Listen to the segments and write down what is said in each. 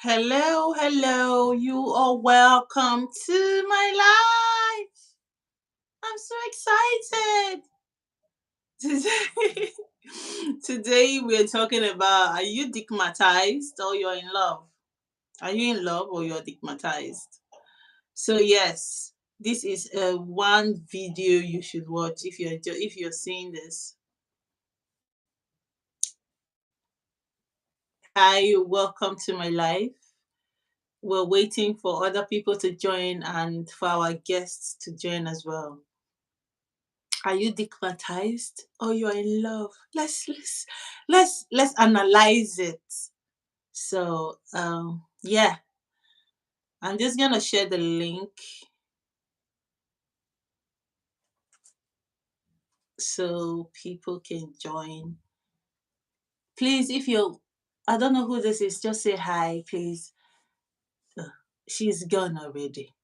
Hello, hello. You are welcome to my life. I'm so excited. Today, today we're talking about, are you dickmatized or you're in love? Are you in love or you're dickmatized? So yes, this is one video you should watch if you're seeing this. Hi, welcome to my life. We're waiting for other people to join and for our guests to join as well. Are you dickmatized or you're in love? Let's analyze it. So yeah, I'm just gonna share the link so people can join. Please, if you're I don't know who this is, just say hi, please. Uh, she's gone already.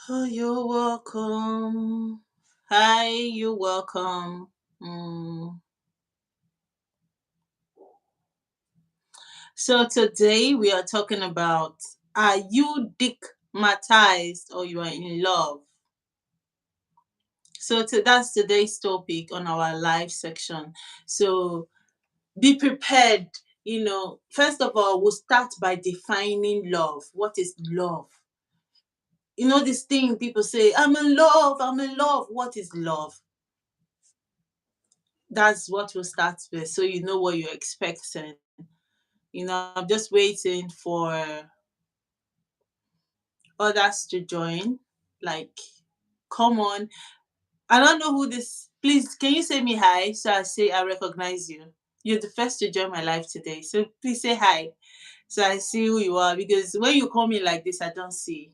Oh, you're welcome. Hi, you're welcome. Mm. So today we are talking about, are you dickmatized or you are in love? So that's today's topic on our live section. So be prepared. First of all, we'll start by defining love. What is love? This thing people say, I'm in love, I'm in love. What is love? That's what we'll start with. So you know what you're expecting. I'm just waiting for others to join. Like, come on. I don't know who this. Please, can you say me hi so I recognize you? You're the first to join my life today, so please say hi so I see who you are. Because when you call me like this, I don't see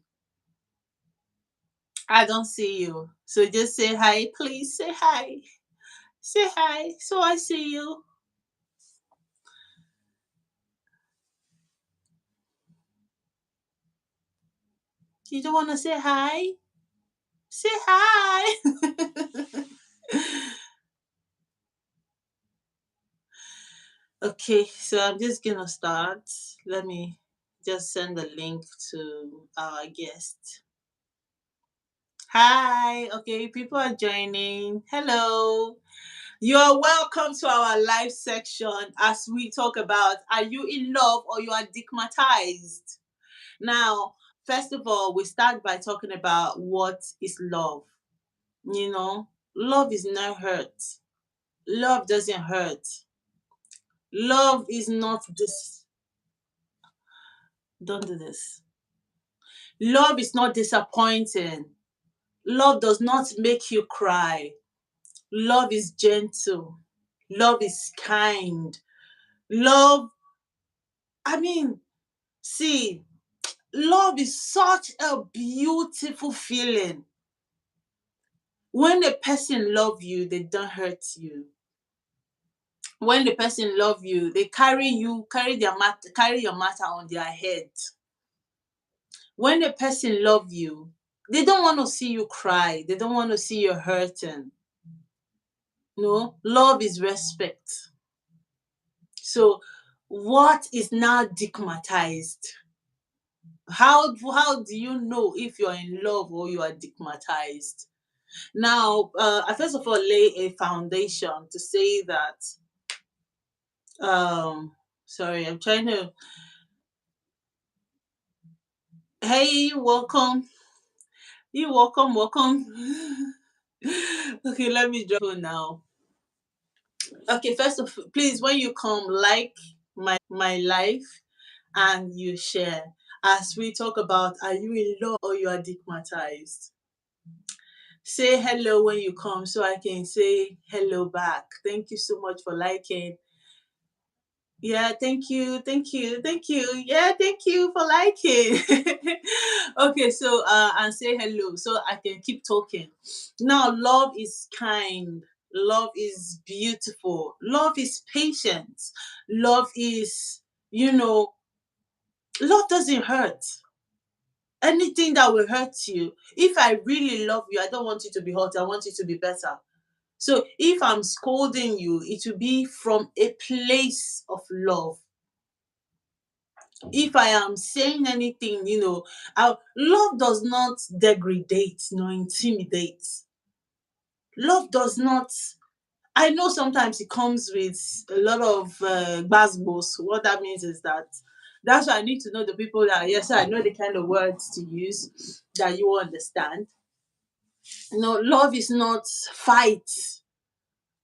you. So just say hi, please. Say hi so I see you. You don't want to say hi? Say hi. Okay, so I'm just gonna start. Let me just send the link to our guest. Hi, okay, people are joining. Hello. You're welcome to our live section as we talk about, are you in love or you are dickmatized? Now, first of all, we start by talking about what is love. Love is not hurt. Love doesn't hurt. Love is not this. Don't do this. Love is not disappointing. Love does not make you cry. Love is gentle. Love is kind. Love, I mean, see, love is such a beautiful feeling. When a person love you, they don't hurt you. When the person love you, they carry your matter on their head. When a person love you, they don't want to see you cry. They don't want to see you hurting. No, love is respect. So What is now digmatized? How do you know if you're in love or you are digmatized? Now, I first of all lay a foundation to say that. Sorry, I'm trying to. Hey, welcome. You welcome, welcome. Okay, let me drop you now. Okay, first of please, when you come, like my life and you share as we talk about, are you in love or you are digmatized? Say hello when you come so I can say hello back. Thank you so much for liking. Yeah, thank you, thank you, thank you. Yeah, thank you for liking. Okay, so and say hello so I can keep talking. Now, love is kind. Love is beautiful. Love is patient. Love is, you know, love doesn't hurt. Anything that will hurt you, if I really love you, I don't want you to be hurt. I want you to be better. So if I'm scolding you, it will be from a place of love. If I am saying anything, love does not degrade nor intimidate. Love does not. I know sometimes it comes with a lot of gbasgbos. What that means is that that's why I need to know the people that, yes, I know the kind of words to use that you understand. No, love is not fight.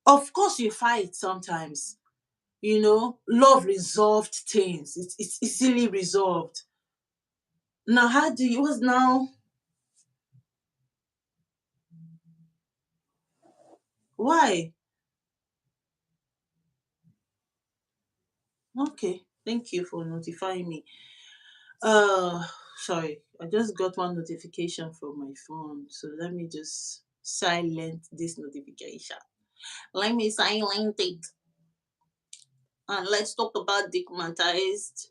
Of course, you fight sometimes. Love resolved things. It's easily resolved. Now, how do you? What's now? Why? Okay, thank you for notifying me. Uh, Sorry, I just got one notification from my phone, so let me just silence this notification. Let me silence it, and let's talk about digmatized.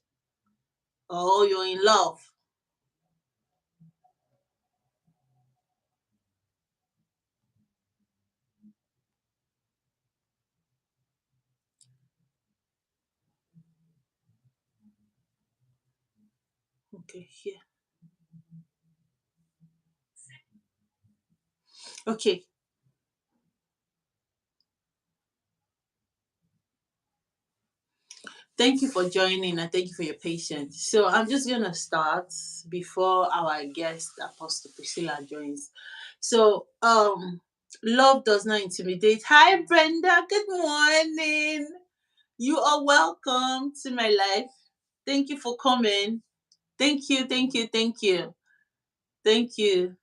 Oh, you're in love. Okay, here. Okay, thank you for joining and thank you for your patience. So I'm just gonna start before our guest Apostle Priscilla joins. So love does not intimidate. Hi Brenda, good morning. You are welcome to my life. Thank you for coming. Thank you, thank you, thank you. Thank you.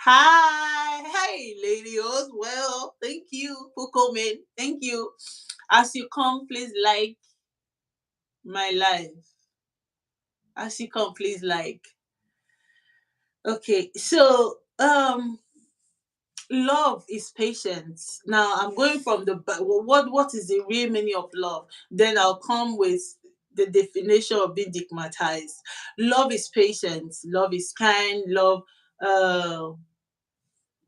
Hi, hey lady Oswell. Thank you for coming. Thank you. As you come, please like my life. As you come, please like. Okay, so love is patience. Now I'm going from what is the real meaning of love? Then I'll come with the definition of being digmatized. Love is patience. Love is kind. Love uh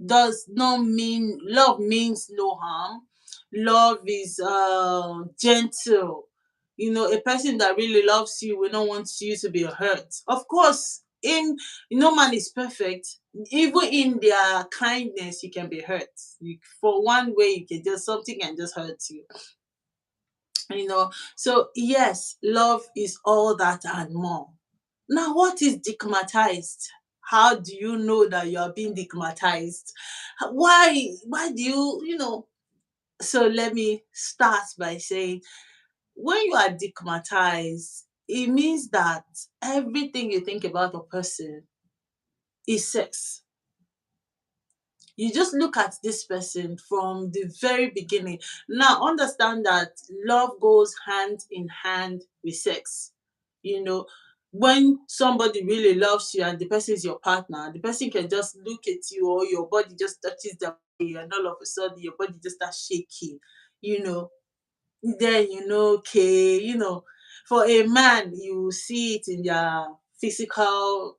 does not mean love means no harm. Love is gentle. A person that really loves you will not want you to be hurt. Of course, in no man is perfect. Even in their kindness, you can be hurt. For one way, you can just something can just hurt you. So yes, love is all that and more. Now, what is digmatized? How do you know that you are being digmatized? Why do you? So let me start by saying, when you are digmatized, it means that everything you think about a person is sex. You just look at this person from the very beginning. Now, understand that love goes hand in hand with sex. You know, when somebody really loves you and the person is your partner, the person can just look at you or your body just touches the body, and all of a sudden your body just starts shaking. You know, then okay, for a man, you see it in their physical,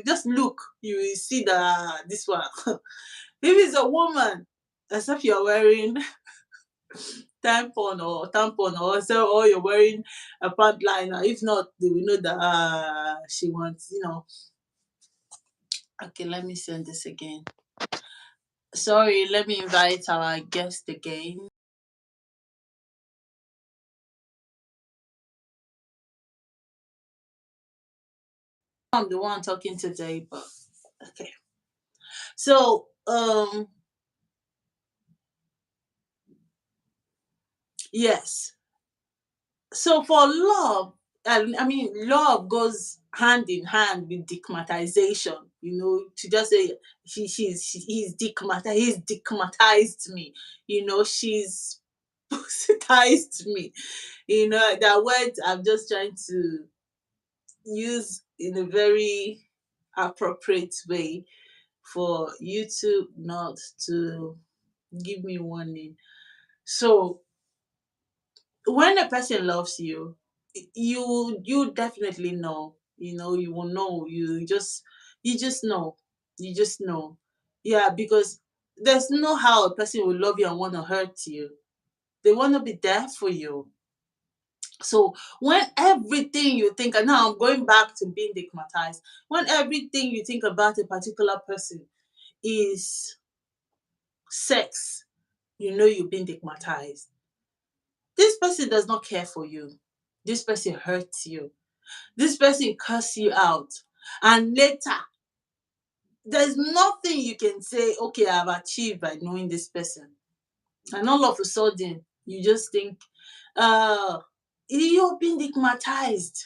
just look, you will see that this one. If it's a woman, except you're wearing tampon, or so, or you're wearing a pant liner. If not, they will know that she wants. Okay, let me send this again. Sorry, let me invite our guest again. I'm the one talking today, but okay. So, yes. So for love, I mean, love goes hand in hand with digmatization. To just say he's digmatized me. She's pusitized me. That words I'm just trying to use in a very appropriate way for you to not to give me warning. So when a person loves you, you definitely know. You will know. You just know. You just know. Yeah, because there's no how a person will love you and want to hurt you. They want to be there for you. So when everything you think, and now I'm going back to being digmatized, when everything you think about a particular person is sex, you've been digmatized. This person does not care for you. This person hurts you. This person curse you out. And later, there's nothing you can say, okay, I've achieved by knowing this person. And all of a sudden, you just think, uh, you've been digmatized.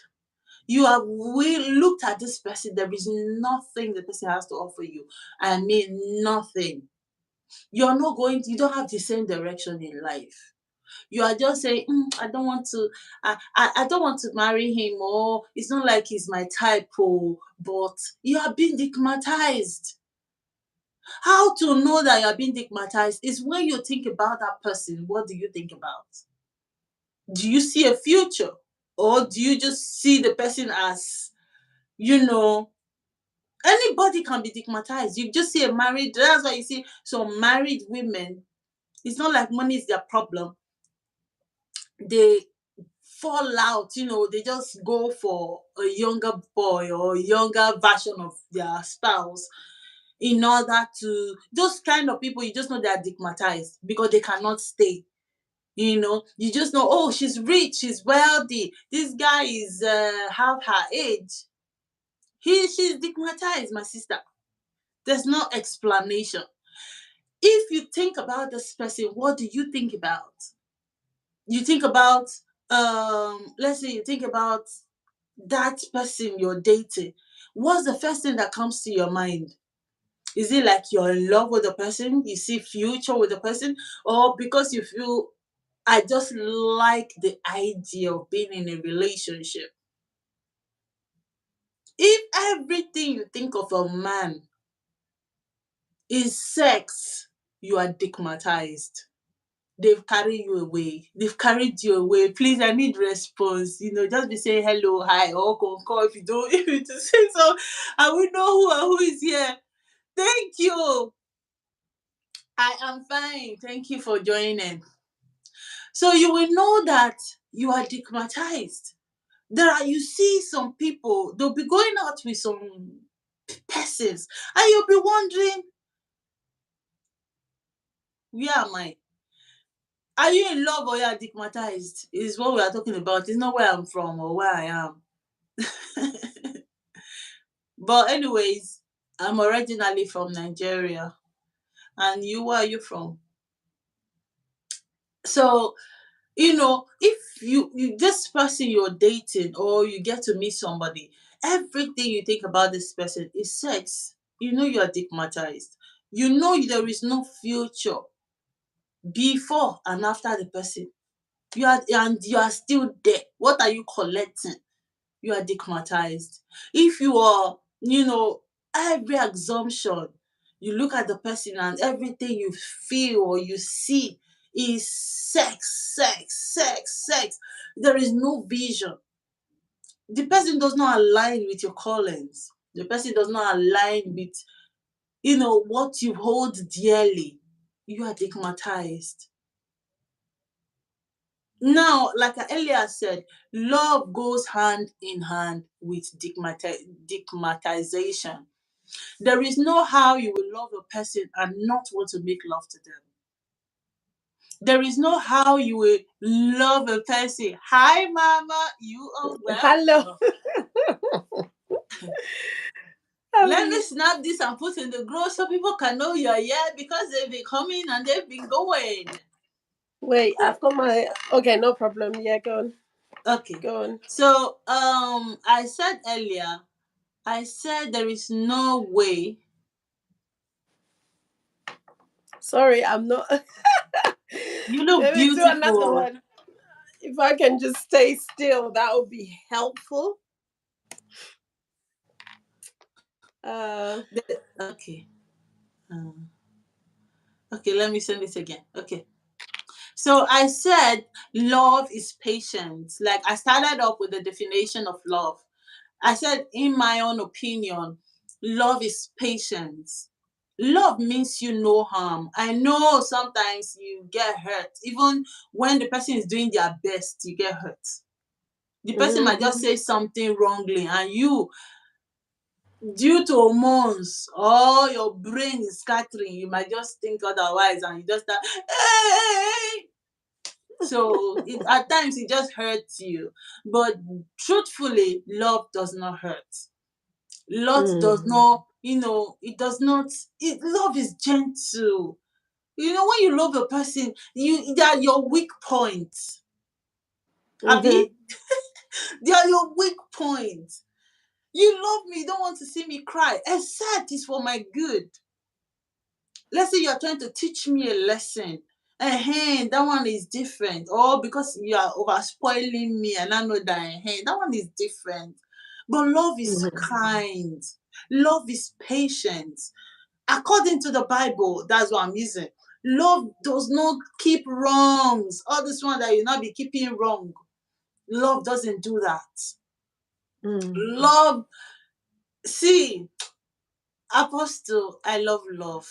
You have looked at this person. There is nothing the person has to offer you. I mean, nothing. You don't have the same direction in life. You are just saying, I don't want to, I don't want to marry him, or it's not like he's my type, but you are being digmatized. How to know that you are being digmatized is when you think about that person. What do you think about? Do you see a future, or do you just see the person as, you know, anybody can be digmatized? You just see a married, that's why you see some married women. It's not like money is their problem. They fall out, they just go for a younger boy or a younger version of their spouse in order to, those kind of people, you just know they are digmatized because they cannot stay. You just know, oh, she's rich, she's wealthy, this guy is half her age. She's digmatized, my sister. There's no explanation. If you think about this person, what do you think about? You think about, let's say you think about that person you're dating. What's the first thing that comes to your mind? Is it like you're in love with the person, you see future with the person, or because you feel, I just like the idea of being in a relationship? If everything you think of a man is sex, you are digmatized. They've carried you away. They've carried you away. Please, I need response. Just be saying hello, hi, or call if you don't, if you to say so. I will know who is here. Thank you. I am fine. Thank you for joining. So you will know that you are digmatized. You see some people, they'll be going out with some persons, and you'll be wondering, where am I? Are you in love or you are digmatized? Is what we are talking about. It's not where I'm from or where I am. But anyways, I'm originally from Nigeria. And you, where are you from? So, if you this person you're dating, or you get to meet somebody, everything you think about this person is sex. You are digmatized. There is no future before and after the person. You are still there. What are you collecting? You are digmatized. If you are, every assumption, you look at the person and everything you feel or you see is sex, sex, sex, sex. There is no vision. The person does not align with your callings. The person does not align with, what you hold dearly. You are digmatized. Now, like I earlier said, love goes hand in hand with stigmatization. There is no how you will love a person and not want to make love to them. There is no how you will love a person. Hi, Mama, you are Hello. welcome. Let me um, snap this and put in the group so people can know you're here because they've been coming and they've been going. Wait, I've got my. Okay, no problem. Yeah, go on. Okay. Go on. So I said earlier, I said there is no way. Sorry, I'm not. You look Let me do another beautiful. one. If I can just stay still, that would be helpful. Uh, Okay. Um, okay, let me send it again. Okay. So I said love is patience. Like I started off with the definition of love. I said, in my own opinion, love is patience. Love means you no harm. I know sometimes you get hurt. Even when the person is doing their best, you get hurt. The person might just mm-hmm, say something wrongly, and you, due to hormones or your brain is scattering, you might just think otherwise and you just start, hey! So at times it just hurts you. But truthfully, love does not hurt. Love does mm, not, it does not, love is gentle. When you love a person, they are your weak points. mm-hmm, Abby, they are your weak points. You love me, you don't want to see me cry, except it's for my good. Let's say you're trying to teach me a lesson. That one is different. Or because you are over spoiling me and I know that one is different. But love is mm-hmm, kind. Love is patient. According to the Bible, that's what I'm using. Love does not keep wrongs. All this one that you not be keeping wrong. Love doesn't do that. mm. Love, see, Apostle, I love love.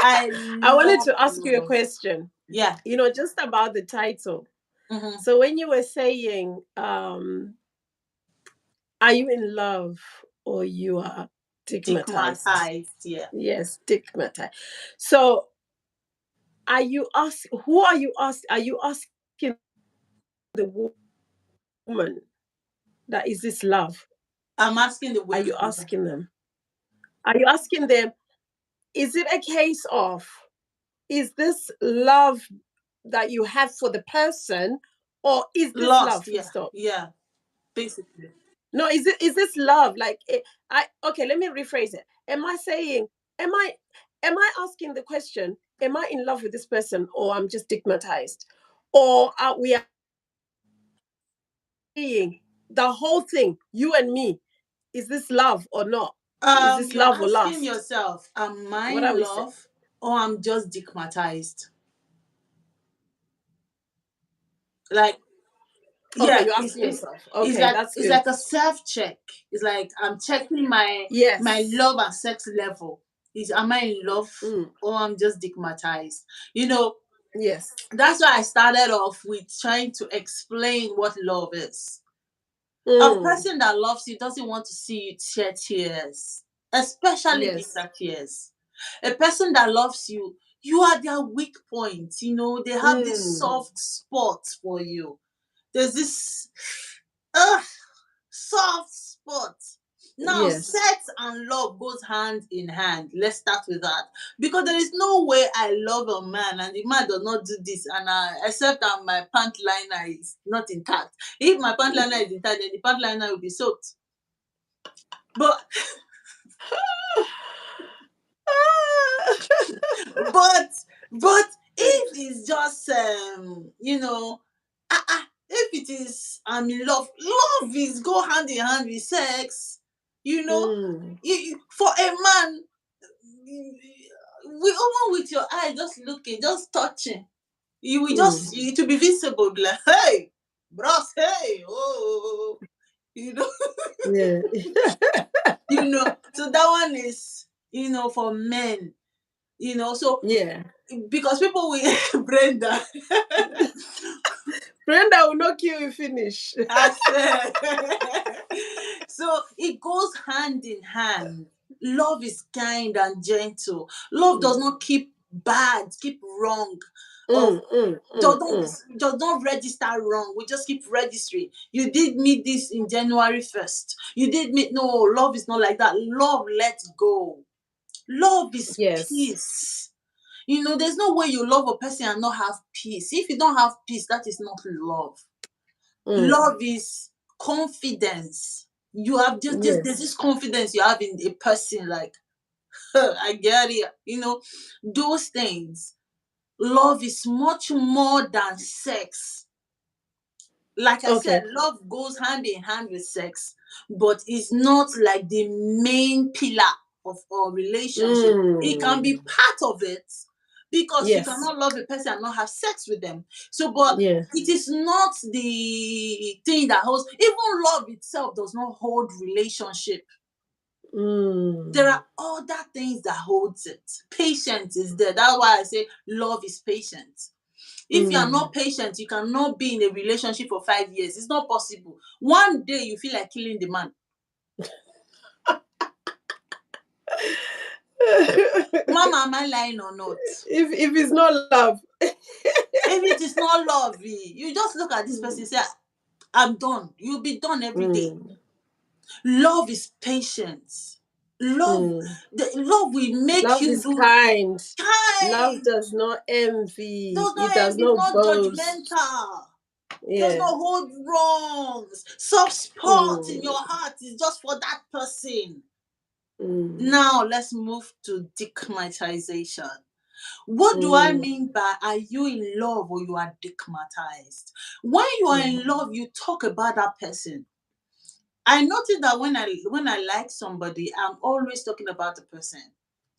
I I wanted love to ask you a love. question. Yeah. Just about the title. Mm-hmm. So when you were saying, are you in love or you are stigmatized? Dickmatized, yeah. Yes, stigmatized. So are you ask who are you ask are you asking the woman that is this love? I'm asking the Are you women. asking them? Are you asking them, is it a case of, is this love that you have for the person, or is this love Lost, full yeah. stop? Yeah. Basically. No, is this love? Like I okay, let me rephrase it. Am I saying, am I am I asking the question, am I in love with this person or I'm just stigmatized? Or we are saying the whole thing, you and me, is this love or not? Is this love or lust? You're asking What are we saying? yourself, am I in love or I'm just dickmatized? Like, Okay, you're yeah, asking it's yourself. it's Okay, it's that's like good. it's like a self check. It's like I'm checking my Yes. love and sex level. Is am I in love Mm, or I'm just dickmatized? You know, yes. that's why I started off with trying to explain what love is. A Mm, person that loves you doesn't want to see you shed tears, especially yes. bitter tears. A person that loves you, you are their weak point. They have this Mm, soft spot for you. There's this uh, soft spot. Now, yes. sex and love goes hand in hand. Let's start with that. Because there is no way I love a man and the man does not do this, and except that my pant liner is not intact. If my pant liner is intact, then the pant liner will be soaked. But but but if it's just if it is I'm in love is go hand in hand with sex. You know, mm, for a man, we even with your eye just looking, just touching, you will mm. just it will be visible, be like, hey, bros, hey, oh, you know, Yeah. so that one is for men. So Yeah. because people will Brenda. Brenda will not kill you finish. I swear. So it goes hand in hand. Love is kind and gentle. Love does Mm, not keep wrong, of mm, mm, does mm, not mm. does not register wrong. We just keep registering. You did me this in January 1st. You did me. No, love is not like that. Love lets go. Love is Yes. peace. There's no way you love a person and not have peace. If you don't have peace, that is not love. Mm, Love is confidence. You have just this there's yes. this confidence you have in a person, like, I get it. Those things. Love is much more than sex. Like I said, Okay. love goes hand in hand with sex, but it's not like the main pillar of our relationship. It can be Mm, part of it, because you yes. cannot love a person and not have sex with them. So, but Yeah. it is not the thing that holds. Even love itself does not hold relationship. There Mm, are other things that holds it. Patience is there. That's why I say love is patient. If you are mm. not patient, you cannot be in a relationship for 5 years. It's not possible. One day you feel like killing the man. Mama, am I lying or not? If it's not love. If it is not love, you just look at this person Mm, and say, I'm done. You'll be done every day. mm, Love is patience. Love, mm. love will make Love you is do kind. Love kind. does not envy. Does It not does envy, it's not not boast. judgmental. Does Yeah. not hold wrongs. Soft spot in your Mm, heart is just for that person. mm, Now let's move to dickmatization. What do I mm, mean by, are you in love or you are dickmatized? When you are mm, in love, you talk about that person. I notice that when I like somebody, I'm always talking about the person.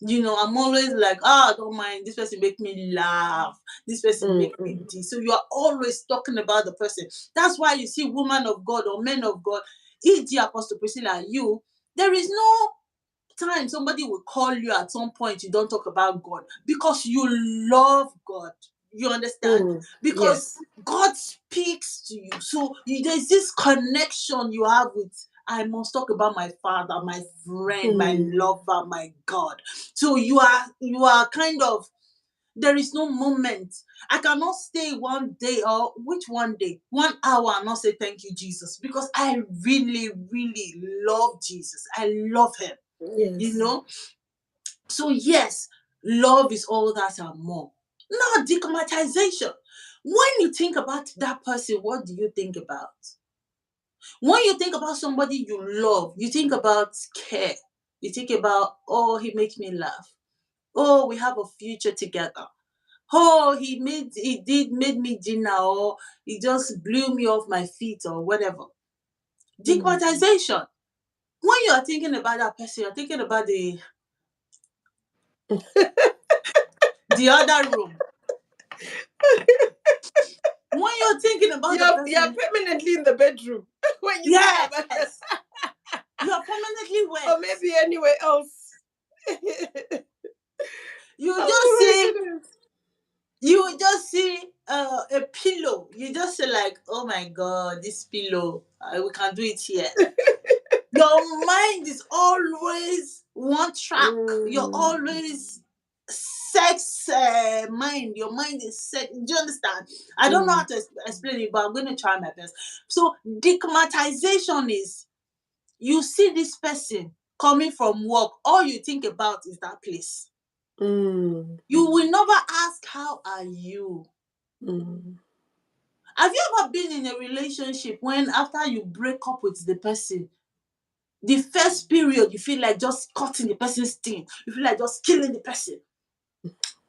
I'm always like, don't mind, this person make me laugh. This person mm, make me mm, this. So you are always talking about the person. That's why you see woman of God or men of God, e.g. Apostle Priscilla, you, there is no time somebody will call you at some point, you don't talk about God because you love God. You understand? mm. Because Yes. God speaks to you. So there's this connection you have with, I must talk about my father, my friend, my Mm, lover, my God. So you are kind of, there is no moment. I cannot stay one day, or which one day, 1 hour and not say thank you, Jesus, because I really, really love Jesus. I love him you yes. know so yes, love is all that and more. Now, decomatization, when you think about that person, what do you think about? When you think about somebody you love, you think about care. You think about, oh, he makes me laugh. Oh, we have a future together. Oh, he made me dinner, or he just blew me off my feet, or whatever. Mm. Decomatization, when you are thinking about that person, you're thinking about the other room. When you're thinking about the You're person, permanently in the bedroom when you think about that. yes, you're permanently Or wet. maybe anywhere else. You just Oh my see, goodness. a pillow. You just say like, oh my God, this pillow, we can do it here. Your mind is always one track. You're Mm, always sex mind. Your mind is sex. Do you understand? I don't know how mm, to explain it, but I'm going to try my best. So digmatization is, you see this person coming from work, all you think about is that place. mm, You will never ask, how are you? mm, Have you ever been in a relationship when, after you break up with the person, the first period you feel like just cutting the person's skin, you feel like just killing the person,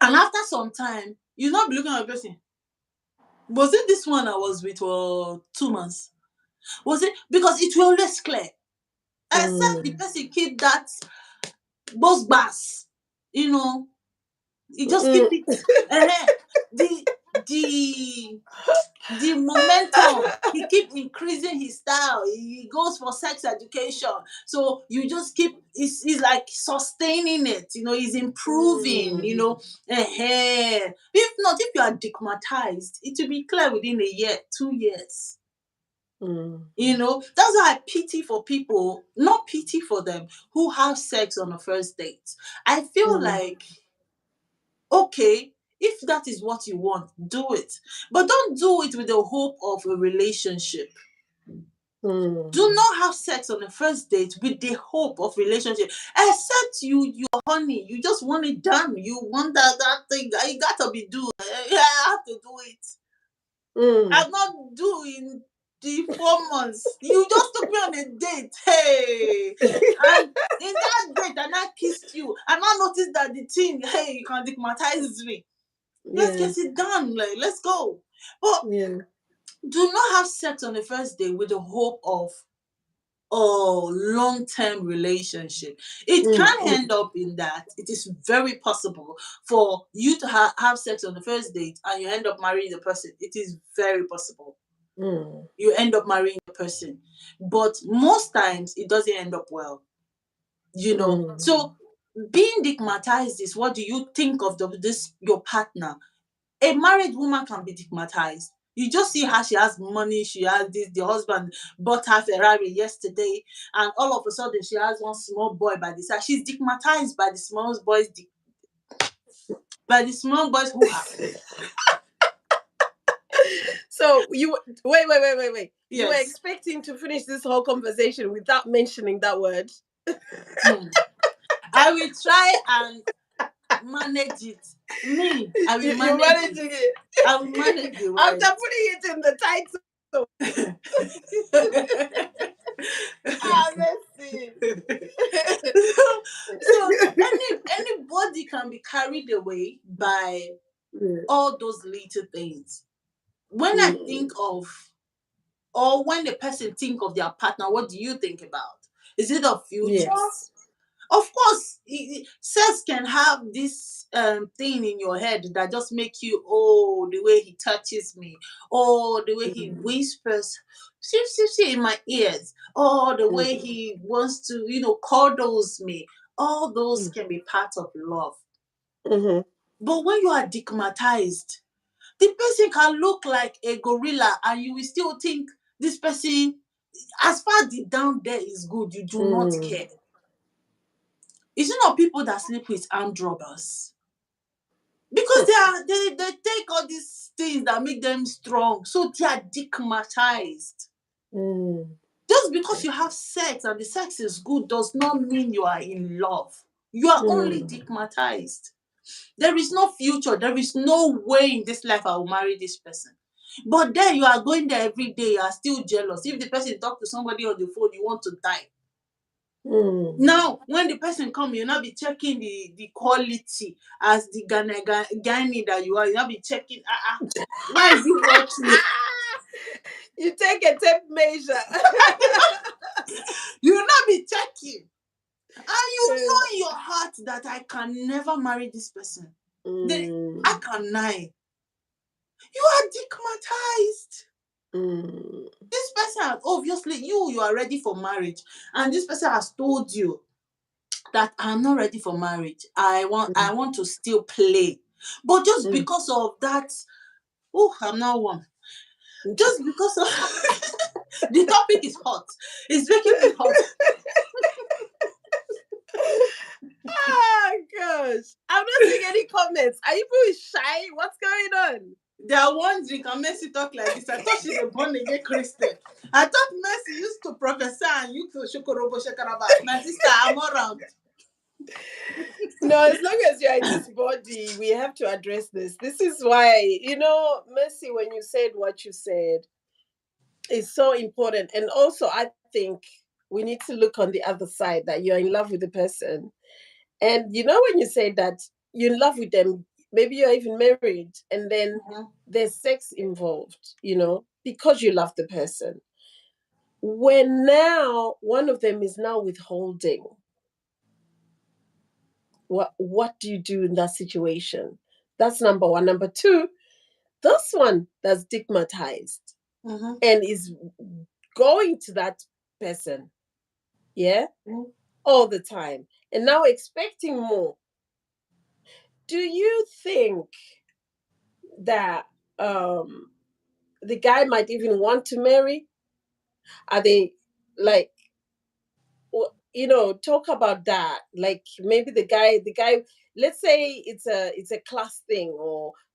and after some time you not be looking at the person, was it this one I was with for 2 months? Was it, because it will always clear, except the mm, person keep that boss bass, you know, you just keep mm. it. uh The the the momentum, he keep increasing his style, he goes for sex education, so you just keep, he's like sustaining it, he's improving, Mm, if not, if you are digmatized, it will be clear within a year, 2 years. mm, That's why I pity for people, not pity for them, who have sex on a first date. I feel mm, like, okay, if that is what you want, do it. But don't do it with the hope of a relationship. Do mm, not have sex on the first date with the hope of relationship. Except you're honey, you just want it done. You want that thing. You gotta be doing. Yeah, I have to do it. mm. I'm not doing the 4 months. You just took me on a date. Hey. And in that date, and I kissed you. And I noticed that the thing, hey, you can digmatize me. Let's Yeah, get it done. Like, let's go. But yeah. do not have sex on the first day with the hope of long-term relationship. It Mm, can end up in that. It is very possible for you to have sex on the first date and you end up marrying the person. It is very possible. mm, You end up marrying the person. But most times it doesn't end up well. mm, So being digmatized is, what do you think of this your partner? A married woman can be stigmatized. You just see her, she has money, she has this, the husband bought her Ferrari yesterday, and all of a sudden she has one small boy by the side. She's stigmatized by the small boys who have. So you wait. You were Yes. expecting to finish this whole conversation without mentioning that word. Hmm. I will try and manage it. Me, I will You're manage it. managing it. I will manage the After words. putting it in the title. Ah, Messi. So anybody can be carried away by Mm, all those little things. When I think mm, of, or when the person think of their partner, what do you think about? Is it a future? yes. Of course, sex can have this thing in your head that just make you, oh, the way he touches me, oh, the way he Mm, whispers, see in my ears, oh, the way mm, he wants to, cuddles me. All those mm, can be part of love. mhm, But when you are digmatized, the person can look like a gorilla and you will still think this person, as far as the down there is good, you do not mm, care. Is it not people that sleep with armed robbers? Because they take all these things that make them strong, so they are digmatized. mm, Just because you have sex and the sex is good does not mean you are in love. You are only mm, digmatized. There is no future. There is no way in this life I will marry this person. But then you are going there every day, you are still jealous. If the person talk to somebody on the phone, you want to die. mm. Now, when the person come, you'll not be checking the quality as the Ghanaian that you are. You'll not be checking, why is he watching? You take a tape measure. You will not be checking. And you know in your heart that I can never marry this person. Then I Mm, can lie. You are digmatized. mm, This person has, obviously, you are ready for marriage, and this person has told you that I'm not ready for marriage. I want to still play. But just mm. because of that, oh, I'm not one. Just because of the topic is hot. It's making me hot. Oh gosh. I'm not seeing any comments. Are you people shy? What's going on? They are wondering, can Mercy talk like this? I thought she's a born again Christian. I thought Mercy used to prophesy and you to shokorobo shakaraba. My sister, I'm around. No, as long as you're in this body, we have to address this. This is why, Mercy, when you said what you said, is so important. And also, I think we need to look on the other side that you're in love with the person. And when you say that you're in love with them, maybe you're even married, and then Mhm. there's sex involved, because you love the person. When now one of them is now withholding, what do you do in that situation? That's number one. Number two, This one that's stigmatized Mm-hmm. and is going to that person, yeah, all the time, and now expecting more. Do you think that the guy might even want to marry? Are they like, talk about that? Like maybe the guy, let's say it's a class thing,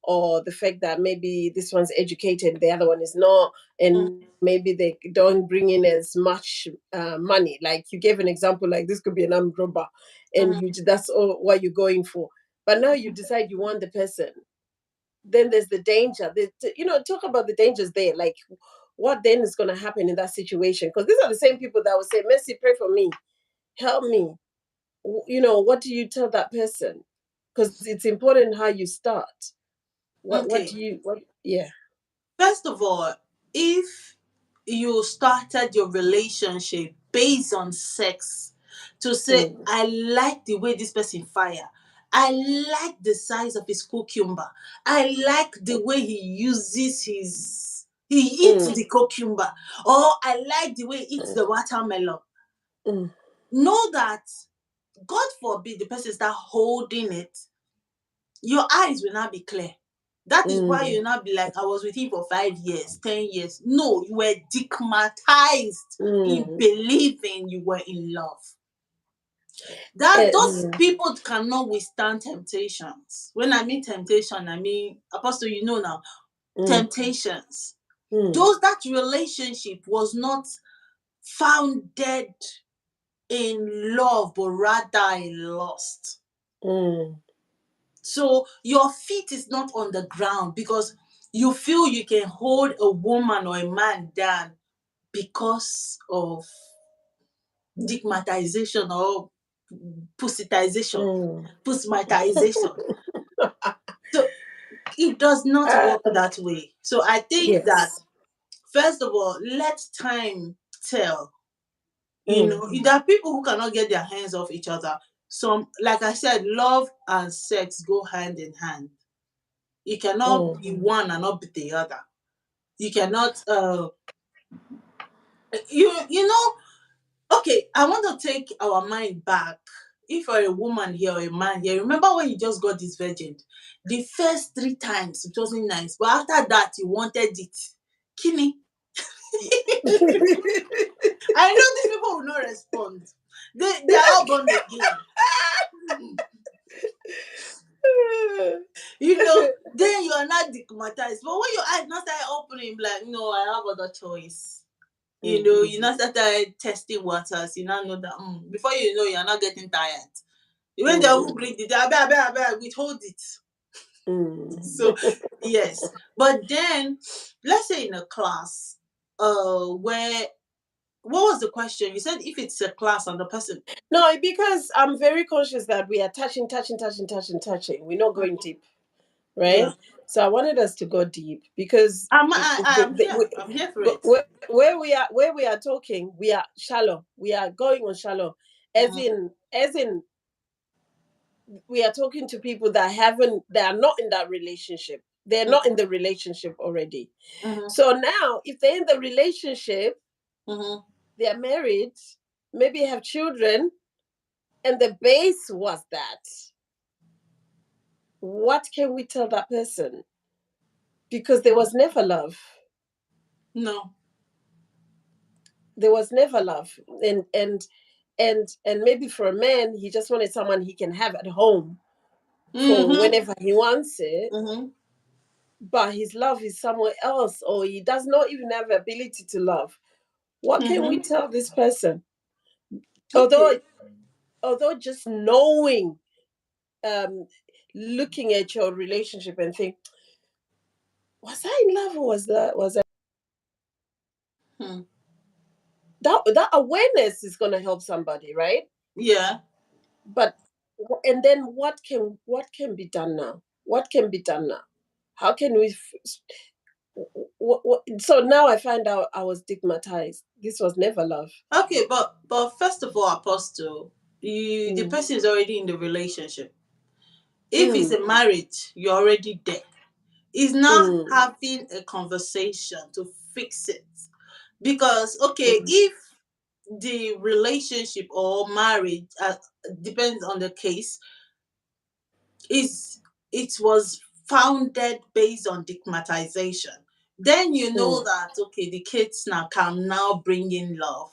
or the fact that maybe this one's educated, the other one is not, and maybe they don't bring in as much money. Like you gave an example, like this could be an armed robber, and that's all what you're going for. But now you decide you want the person, then there's the danger. Talk about the dangers there. Like, what then is going to happen in that situation? Because these are the same people that will say, "Mercy, pray for me, help me." What do you tell that person? Because it's important how you start. What Okay. do you what? Yeah. First of all, if you started your relationship based on sex, to say, Mm, I like the way this person fire, I like the size of his cucumber, I like the way he eats mm, the cucumber, or I like the way he eats mm, the watermelon. mm, Know that, God forbid the person start holding it, your eyes will not be clear. That is why mm, you'll not be like, I was with him for 5 years, 10 years. No, you were digmatized in mm. believing you were in love. That those Mm, people cannot withstand temptations. When I mean temptation, I mean, Apostle, now, mm, temptations. mm, Those That relationship was not founded in love, but rather in lust. mm, So your feet is not on the ground because you feel you can hold a woman or a man down because of stigmatization or pussytization, mm. pussymatization. So it does not work Uh, that way. So I think that, yes. first of all, let time tell. Mm, There are people who cannot get their hands off each other. Some, like I said, love and sex go hand in hand. You cannot mm, be one and not be the other. You cannot you know okay, I want to take our mind back. If you're a woman here or a man here, remember when you just got this virgin, the first 3 times it wasn't nice, but after that you wanted it. Kini. I know these people will not respond. They are all born again. Then you are not stigmatized, but when your eyes not start opening, like, no, I have other choice. mm, You now started testing waters. You now know that, before you know, you're not getting tired. When they mm, won't bring it, I withhold it. So mm. yes, but then let's say in a class, where what was the question? You said if it's a class and the person. No, because I'm very conscious that we are touching, touching, touching, touching, touching. We're not going deep, Yeah, right? So I wanted us to go deep because I am here. I'm here for it. where we are talking, we are shallow. We are going on shallow, Mhm, as in we are talking to people they are not in that relationship. They're not in mhm, the relationship already. mhm, So now, if they're in the relationship, mhm, they are married, maybe have children, and the base was that. What can we tell that person? Because there was never love. no. There was never love. And maybe for a man, he just wanted someone he can have at home for Mhm, whenever he wants it. mhm, But his love is somewhere else, or he does not even have the ability to love. What can we mhm. tell this person? Okay. Although just knowing, um, looking at your relationship and think, was I in love, or was I Hmm. that awareness is going to help somebody, right? Yeah. But and then what can be done now? What can be done now? How can we so now I find out I was stigmatized. This was never love. Okay, but first of all, Apostle, the Mm. person is already in the relationship. If it's Mm. a marriage, you're already there. Is not Mm. having a conversation to fix it. Because, okay, Mm. if the relationship or marriage, depends on the case, is it was founded based on stigmatization, then you know Mm. that okay, the kids now can now bring in love.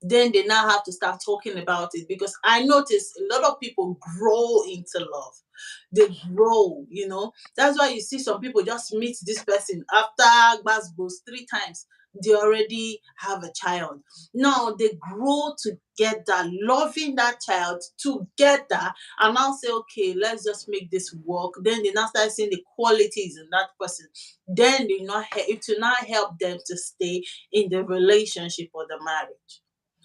Then they now have to start talking about it, because I notice a lot of people grow into love. They grow, that's why you see some people just meet this person after gbasgbos 3 times, they already have a child. Now they grow together, loving that child together, and now say, okay, let's just make this work. Then they now start seeing the qualities in that person. Then it will not help them to stay in the relationship or the marriage.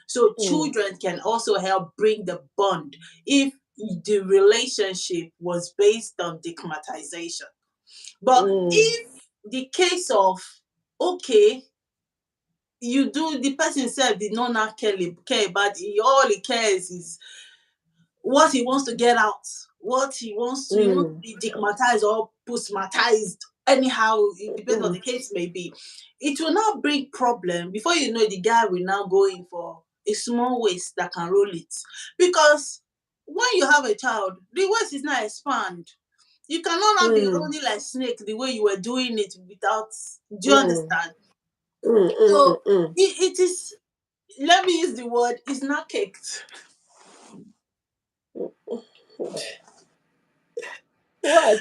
So Mm. children can also help bring the bond if the relationship was based on stigmatization. But Mm. if the case of, okay, the person self did not care about it, all he cares is what he wants to get out, what he wants to, Mm. be stigmatized or postmatized, anyhow, it depends on Mm. the case may be. It will not bring problem. Before you know it, the guy will now go in for a small waist that can roll it. Because when you have a child, the waist is not expand. You cannot now be Mm. rolling like snake the way you were doing it without. Do you Mm. understand? Mm. Mm. So Mm. it is, let me use the word, it's not caked. What?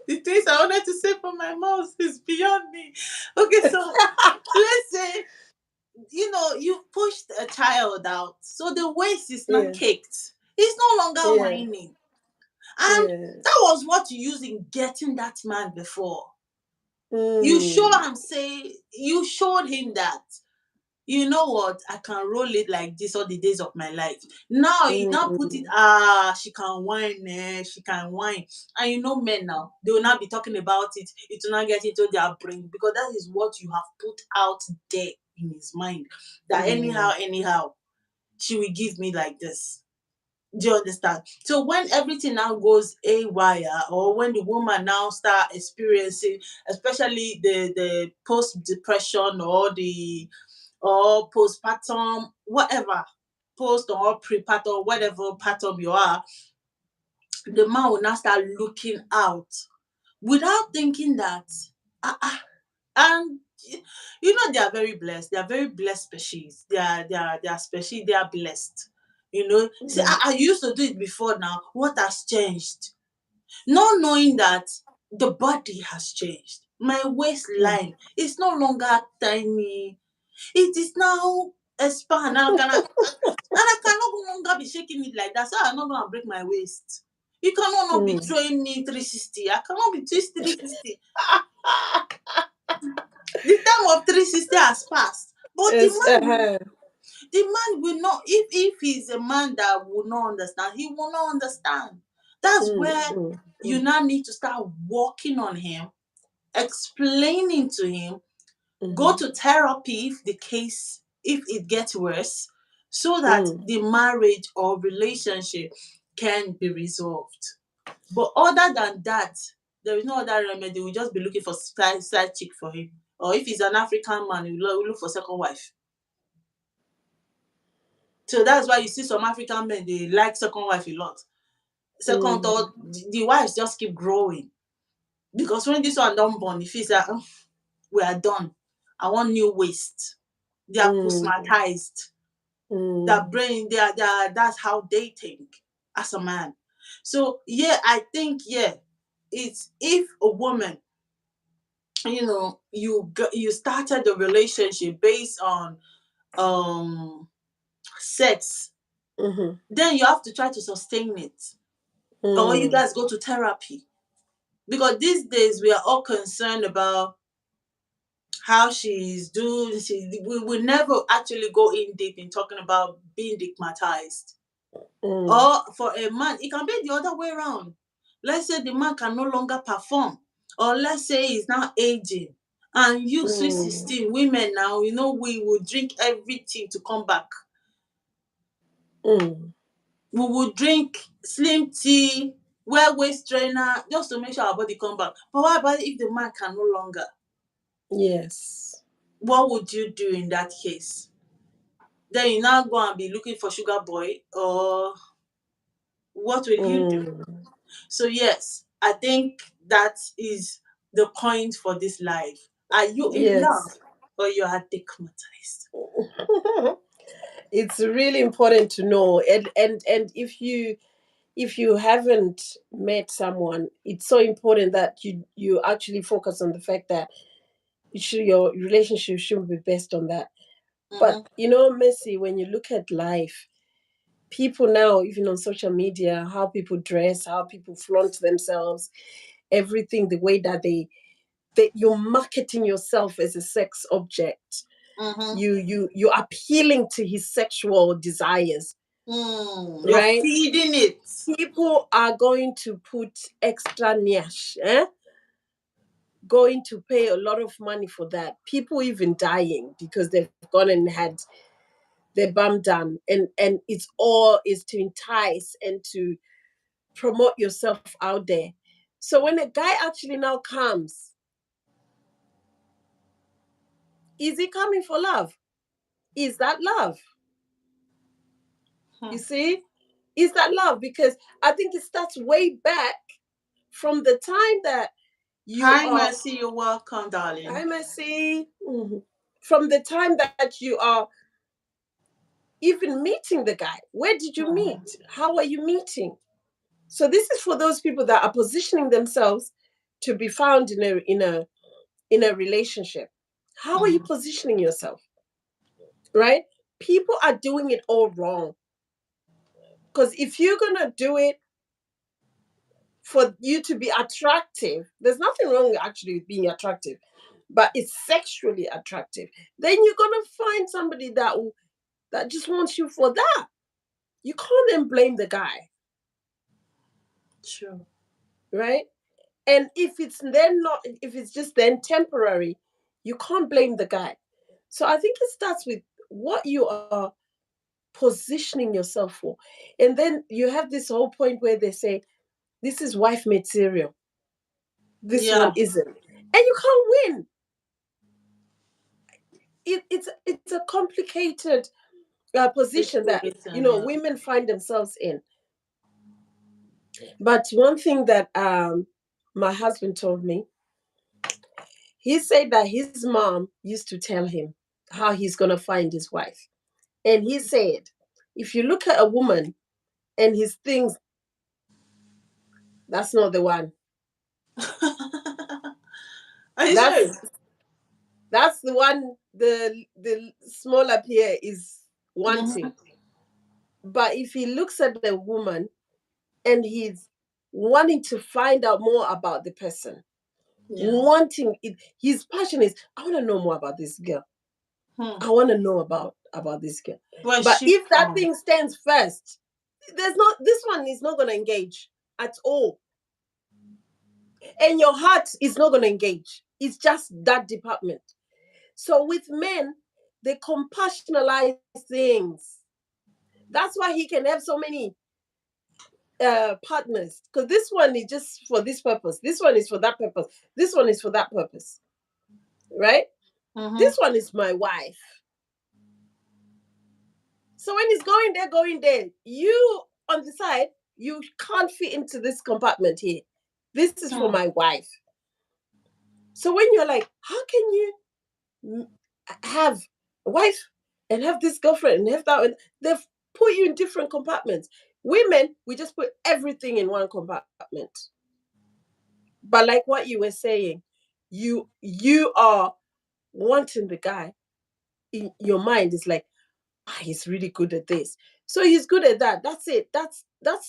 The things I wanted to say from my mouth is beyond me. Okay, so let's say, you've pushed a child out, so the waist is not Yeah. caked. It's no longer Yeah. whining. And Yeah. that was what you used in getting that man before. You show Mm. him, say, you showed him that, you know what, I can roll it like this all the days of my life. Now you now put it, Mm. she can whine, she can whine. And men now, they will not be talking about it. It will not get into their brain, because that is what you have put out there in his mind. That anyhow, Mm. anyhow, she will give me like this. Do you understand? So when everything now goes haywire, or when the woman now start experiencing, especially the post depression, or postpartum, whatever, post or prepartum, whatever partum you are, the man will now start looking out without thinking that, and they are very blessed. They are very blessed species. They are species. They are blessed. See, Mm. I used to do it before. Now what has changed? Not knowing that the body has changed. My Mm. waistline is no longer tiny. It is now expand. And I can no longer be shaking it like that. So I'm not gonna break my waist. You cannot not be Mm. throwing me 360. I cannot be twist 360. The time of 360 has passed. But the It's man the man will not, if he's a man that will not understand, he will not understand. That's mm. where Mm. you now need to start working on him, explaining to him, go Mm. to therapy if it gets worse, so that Mm. the marriage or relationship can be resolved. But other than that, there is no other remedy. We'll just be looking for side chick for him. Or if he's an African man, we'll look for second wife. So that's why you see some African men, they like second wife a lot. Second, third, Mm. the wives just keep growing. Because when this one don't born, if he's like, we are done. I want new waist. They are Mm. postmatized. Their Mm. brain, that's how they think as a man. So yeah, I think, yeah, it's if a woman, you started the relationship based on sex, Mhm. then you have to try to sustain it. Or you Mm. guys go to therapy. Because these days we are all concerned about how she's doing. We will never actually go in deep in talking about being stigmatized. Mm. Or for a man, it can be the other way around. Let's say the man can no longer perform, or let's say he's now aging. And you, sweet Mm. 16, women now, we will drink everything to come back. Mm. We will drink slim tea, wear waist trainer just to make sure our body come back. But what about if the man can no longer? Yes. What would you do in that case? Then you now go and be looking for sugar boy, or what will you do? Mm. So yes, I think that is the point for this life. Are you in love, Yes. or you are dickmatized? It's really important to know, and if you haven't met someone, it's so important that you actually focus on the fact that your relationship should be based on that. But Mm-hmm. Messi, when you look at life, people now, even on social media, how people dress, how people flaunt themselves, everything, the way that you're marketing yourself as a sex object. Mm-hmm. You're appealing to his sexual desires, You're right? feeding it. People are going to put extra niche, going to pay a lot of money for that. People even dying because they've gone and had their bum done, and it's all is to entice and to promote yourself out there. So when a guy actually now comes, is he coming for love? Is that love? Hmm. You see? Is that love? Because I think it starts way back from the time that you Hi, are, Mercy. You're welcome, darling. I must say, from the time that you are even meeting the guy. Where did you Hmm. meet? How are you meeting? So this is for those people that are positioning themselves to be found in a relationship. How are you Hmm. positioning yourself? Right? People are doing it all wrong. Because if you're gonna do it for you to be attractive, there's nothing wrong actually with being attractive, but it's sexually attractive. Then you're gonna find somebody that just wants you for that. You can't then blame the guy, True. right? And if it's just then temporary, you can't blame the guy. So I think it starts with what you are positioning yourself for. And then you have this whole point where they say, this is wife material, this one Yeah. isn't. And you can't win. It's a complicated position that Situation. Yeah. women find themselves in. But one thing that my husband told me, he said that his mom used to tell him how he's going to find his wife. And he said, if you look at a woman and his things, that's not the one. Are you That's serious? that's the one the smaller peer is Mm-hmm. wanting. But if he looks at the woman and he's wanting to find out more about the person, Yeah. wanting it, his passion is, I want to know more about this girl. Hmm. I want to know about this girl. Where's But she if that from? thing stands first, there's not this one is not going to engage at all, and your heart is not going to engage. It's just that department. So with men, they compassionalize things. That's why he can have so many partners, because this one is just for this purpose, this one is for that purpose, this one is for that purpose, right? Mm-hmm. This one is my wife. So when he's going there, you on the side, you can't fit into this compartment here. This is for Hmm. my wife. So when you're like, how can you have a wife and have this girlfriend and have that? And they've put you in different compartments. Women, we just put everything in one compartment. But like what you were saying, you are wanting the guy in your mind is like, he's really good at this. So he's good at that. That's it. That's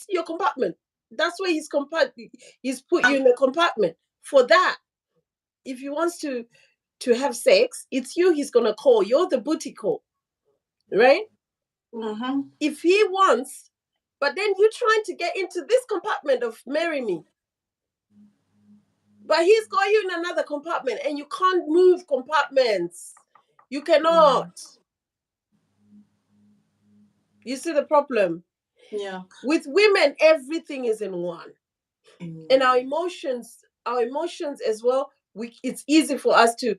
your compartment. That's where he's put you in a compartment for that. If he wants to have sex, it's you he's gonna call. You're the booty call, right? Mm-hmm. If he wants, but then you're trying to get into this compartment of marry me, but he's got you in another compartment, and you can't move compartments. You cannot. You see the problem Yeah. with women? Everything is in one. And our emotions as well, it's easy for us to,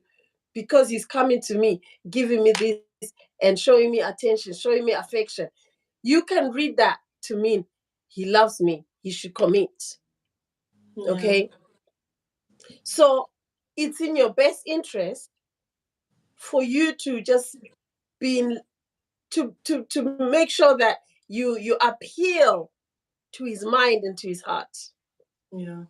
because he's coming to me, giving me this and showing me attention, showing me affection. You can read that to mean he loves me, he should commit. Yeah. Okay. So it's in your best interest for you to just be in, to make sure that you appeal to his mind and to his heart. Yeah.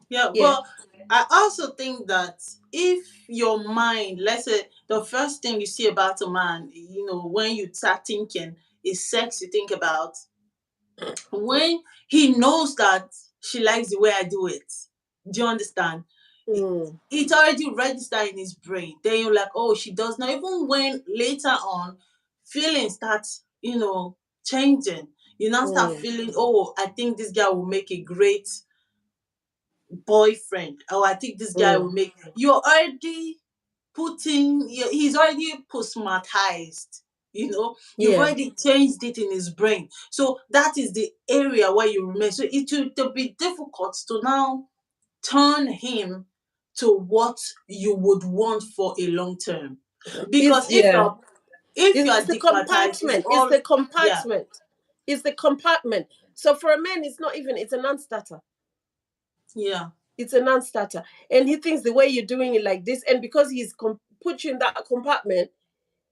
Yeah, Yeah. but I also think that if your mind, let's say the first thing you see about a man, when you start thinking is sex, you think about when he knows that she likes the way I do it. Do you understand? It, Mm, it's already registered in his brain. Then you're like, oh, she does not. Even when later on feelings start, changing, you now start mm, feeling, oh, I think this guy will make a great boyfriend, or I think this guy mm. will make. You're already he's already postmatized. You've Yeah. already changed it in his brain. So that is the area where you remain. So it'll be difficult to now turn him to what you would want for a long term. It's Because yeah. if you It's are the digmatized, it's compartment. It's all. the Yeah. compartment. It's the compartment. So for a man, it's not even. It's a non-starter. Yeah. It's a non-starter, and he thinks the way you're doing it like this, and because he's put you in that compartment,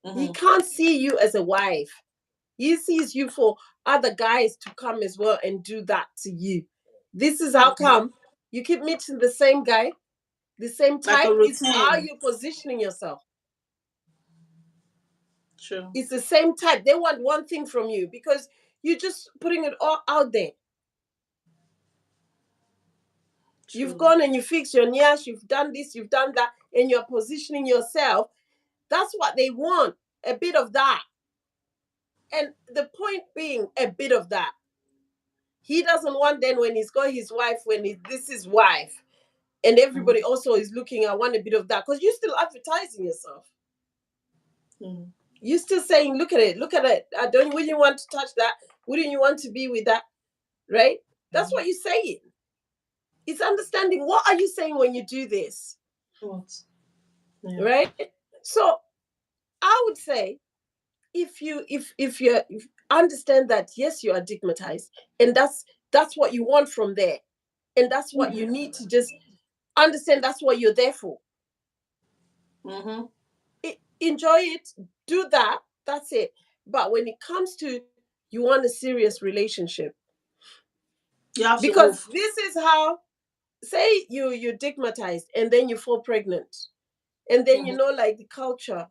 he Hmm. can't see you as a wife. He sees you for other guys to come as well and do that to you. This is how Hmm. come you keep meeting the same guy, the same Like a type. It's how routine. you're positioning yourself. True. It's the same type. They want one thing from you because you're just putting it all out there. You've True. gone and you fixed your nyash, you've done this, you've done that, and you're positioning yourself. That's what they want. A bit of that. And the point being, a bit of that. He doesn't want then when he's got his wife, when this is wife, and everybody Hmm. also is looking, I want a bit of that. Because you're still advertising yourself. Hmm. You're still saying, look at it, look at it. I don't wouldn't you want to touch that? Wouldn't you want to be with that? Right? That's what you're saying. It's understanding what are you saying when you do this, What? Yeah. right? So I would say if you understand that yes you are stigmatized and that's what you want from there, and that's what you need to just understand, that's what you're there for. Mm-hmm. Enjoy it, do that, that's it. But when it comes to you want a serious relationship, You have to because move. this is how, say you're stigmatized and then you fall pregnant, and then Mm-hmm. like the culture,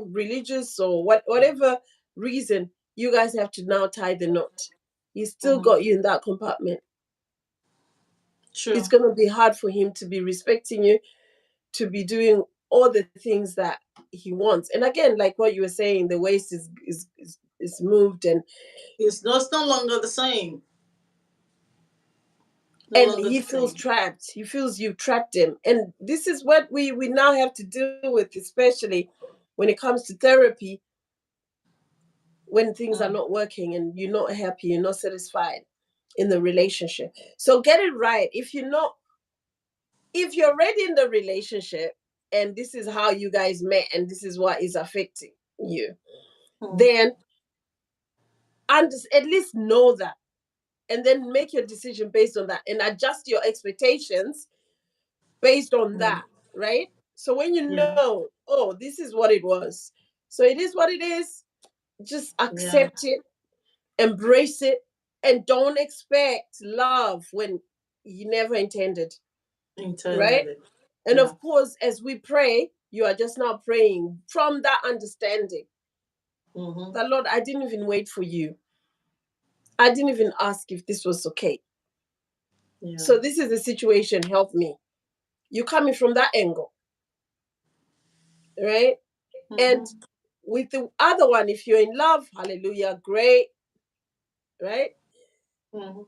religious or whatever reason, you guys have to now tie the knot. He still Mm-hmm. got you in that compartment. It's True. going to be hard for him to be respecting you, to be doing all the things that he wants. And again, like what you were saying, the waist is moved, It's no longer the same. No and longer he the feels same. trapped. He feels you've trapped him, and this is what we now have to deal with, especially when it comes to therapy, when things are Mm. not working and you're not happy, you're not satisfied in the relationship. So get it right. If you're already in the relationship and this is how you guys met and this is what is affecting you, Mm. then at least know that, and then make your decision based on that and adjust your expectations based on Mm. that, right? So when you Yeah. know, oh, this is what it was, so it is what it is, just Yeah. accept it, embrace it, and don't expect love when you never intended, right? Internally. And Yeah. of course, as we pray, you are just now praying from that understanding Mm-hmm. that, Lord, I didn't even wait for you. I didn't even ask if this was okay. Yeah. So this is the situation. Help me. You're coming from that angle, right? And Mm-hmm. with the other one, if you're in love, hallelujah, great, right? Mm-hmm.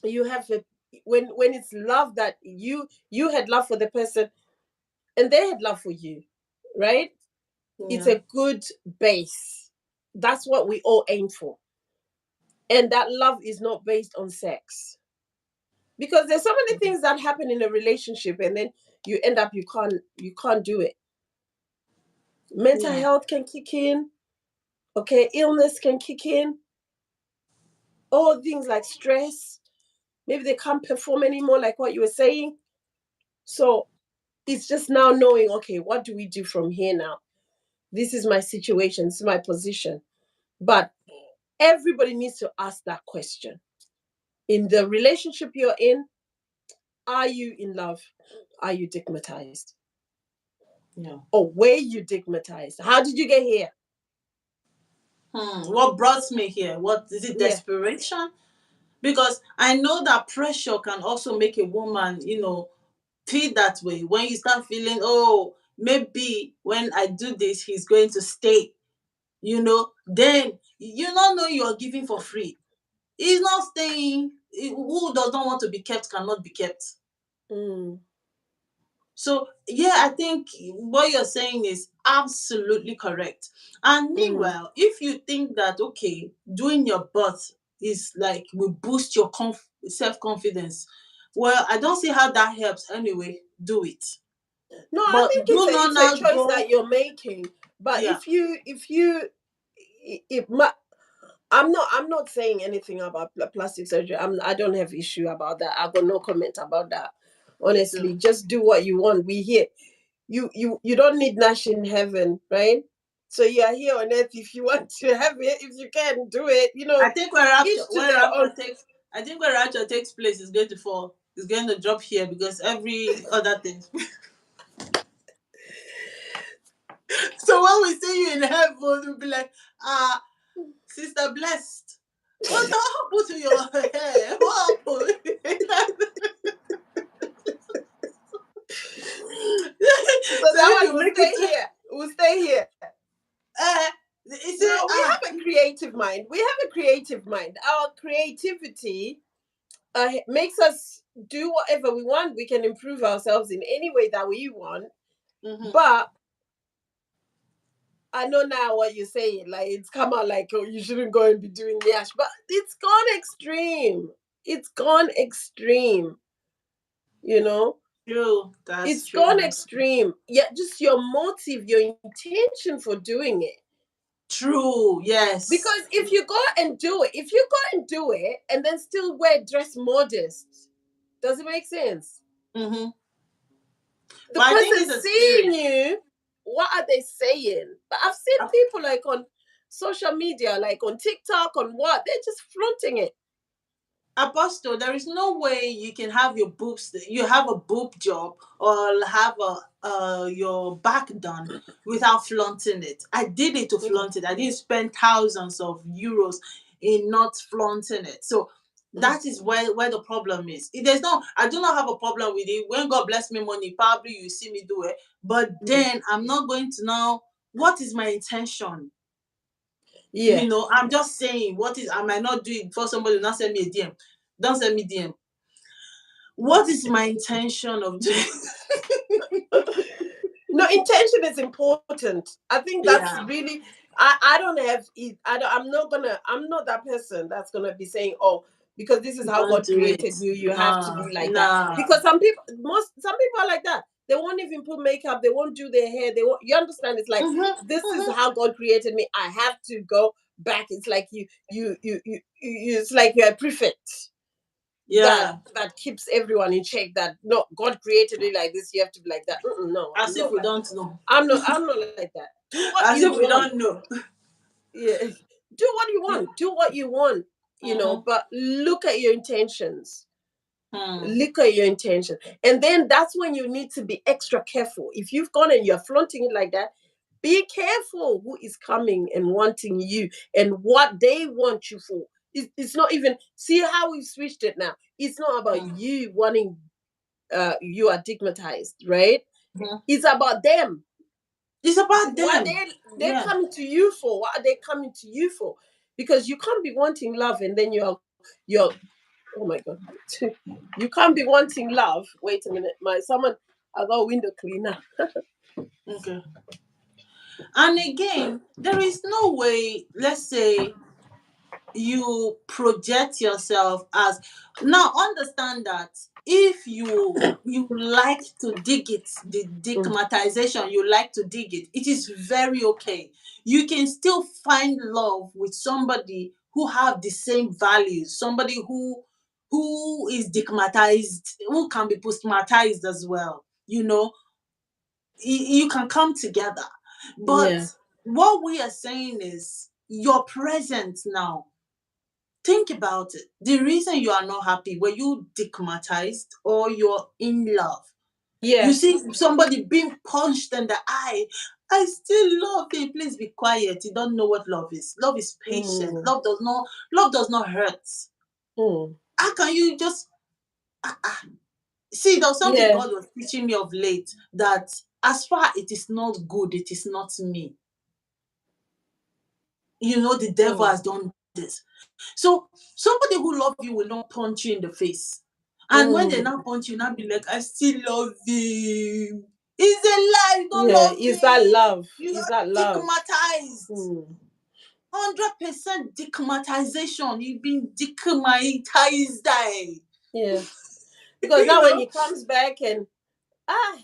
You have a, when it's love that you had love for the person and they had love for you, right? It's Yeah. a good base. That's what we all aim for. and that love is not based on sex. Because there's so many things that happen in a relationship, and then you end up, you can't do it. Mental Yeah. health can kick in. Okay, illness can kick in. All things like stress. Maybe they can't perform anymore, like what you were saying. So it's just now knowing, okay, what do we do from here now? This is my situation, this is my position. But everybody needs to ask that question. In the relationship you're in, are you in love? Are you stigmatized? Yeah. Or were you stigmatized? How did you get here? What brought me here? What is it? Yeah. Desperation? Because I know that pressure can also make a woman, feel that way. When you start feeling, oh, maybe when I do this, he's going to stay. Then you don't know you are giving for free. He's not staying. Who does not want to be kept cannot be kept. Mm, So yeah, I think what you're saying is absolutely correct. And mm. meanwhile, if you think that okay, doing your butt is like will boost your self confidence, well, I don't see how that helps anyway. Do it, No, I but think do it's not a now choice that go. you're making. But Yeah. if you if I'm not saying anything about plastic surgery. I don't have issue about that. I got no comment about that. Me too. Honestly, just do what you want. We here. You don't need Nash in heaven, right? So you are here on earth if you want to have it. If you can do it, I think where rapture, each to their own. I think where rapture takes place is going to fall. Is going to drop here because every other thing. So when we see you in heaven, we'll be like, Sister Blessed, what happened to your hair? What happened? So So that if one you will make stay it, here. We'll stay here. it's No, we a have a creative mind. We have a creative mind. Our creativity makes us do whatever we want. We can improve ourselves in any way that we want. mm-hmm. But I know now what you're saying. Like it's come out like, oh, you shouldn't go and be doing yash. But it's gone extreme. It's gone extreme. You know, True. That's it's true. gone That's extreme. Yeah, just your motive, your intention for doing it. true. Yes. Because if you go and do it, if you go and do it and then still wear dress modest, does it make sense? Mm-hmm. The But I think person it's a seeing spirit. you, what are they saying? But I've seen people like on social media, like on TikTok, on what, they're just flaunting it. Apostle, there is no way you can have your boobs, you have a boob job or have your back done without flaunting it. I did it to Mm, flaunt it. I didn't spend thousands of euros in not flaunting it. So mm, that is where the problem is. There's no, I do not have a problem with it. When God bless me money, probably you see me do it. But mm. then I'm not going to know what is my intention. Yeah. I'm just saying what is I might not do it before somebody will not send me a DM. Don't send me DM. What is my intention of doing? No, intention is important. I think that's Yeah, really. I don't have. I'm not gonna. I'm not that person that's gonna be saying, "Oh, because this is how don't God do it. created you, you have to Nah, be like that." nah. Because some people are like that. They won't even put makeup. They won't do their hair. They won't. You understand? It's like Mm-hmm, this is mm-hmm. how God created me. I have to go back. It's like it's like you're a prefect that Yeah, keeps everyone in check. That no, God created you like this. You have to be like that. No, I'm as if not we like. don't know. I'm not like that. Do what you As if we want. don't know. Yeah. Do what you want. Do what you want. Mm-hmm. But look at your intentions. Hmm. Look at your intention. And then that's when you need to be extra careful. If you've gone and you're flaunting it like that, be careful who is coming and wanting you and what they want you for. It's not even, see how we've switched it now. It's not about Hmm. you wanting, you are stigmatized, right? Hmm. It's about them. It's about What them. they're Yeah. coming to you for? What are they coming to you for? Because you can't be wanting love and then you're oh my god, you can't be wanting love. Wait a minute, my someone, I got a window cleaner. Okay. And again, there is no way, let's say, you project yourself as. Now understand that if you like to dig it, the Mm. digmatization, you like to dig it, it is very okay. You can still find love with somebody who have the same values, somebody who is digmatized, who can be postmatized as well. You can come together. But Yeah. what we are saying is your present now. Think about it. The reason you are not happy, were you digmatized or you're in love? You Yeah. see somebody being punched in the eye. I still love him. Please be quiet. You don't know what love is. Love is patient. Mm. Love does not hurt. Mm. How can you just see? There's something Yeah. God was teaching me of late, that as far it is not good, it is not me. The devil Mm. has done this. So somebody who love you will not punch you in the face. And when they Mm. now punch you, now be like, I still love him. It's a lie, you don't Yeah. love Is that him. love? You Is are that love? digmatized. Mm. 100% digmatization. You've been digmatized. Yeah. Because you now when know, he comes back and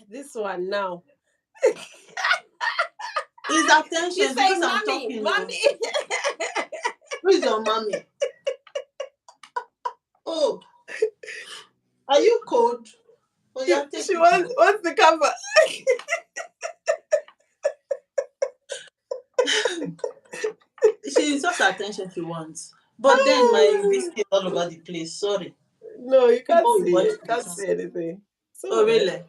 this one now, it's he's attention because saying, I'm "Mommy, talking. mommy." Who is your mommy? Oh, are you cold? Oh, she yeah, take she it wants now. wants the cover. She's just attention she wants. But then my whiskey is all over the place. Sorry. No, you can't Before we see bought it. the Can't pizza. see anything. It's all Oh, right. really?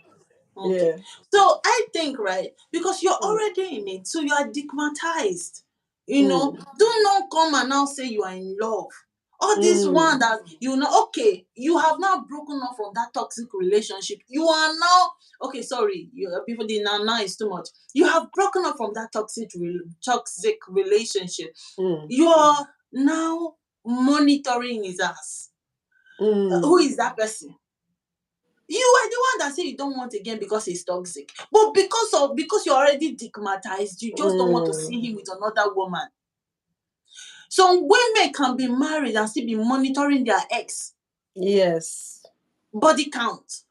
Okay. Yeah. So I think, right, because you're Mm. already in it, so you are digmatized. Mm. Do not come and now say you are in love. All this one Mm. that okay, you have now broken off from that toxic relationship. You are now okay. Sorry, people did now is too much. You have broken off from that toxic relationship. Mm. You are now monitoring his ass. Mm. Who is that person? You are the one that say you don't want again because he's toxic. But because you're already digmatized, you just don't want to see Mm. him with another woman. Some women can be married and still be monitoring their ex Yes. body count.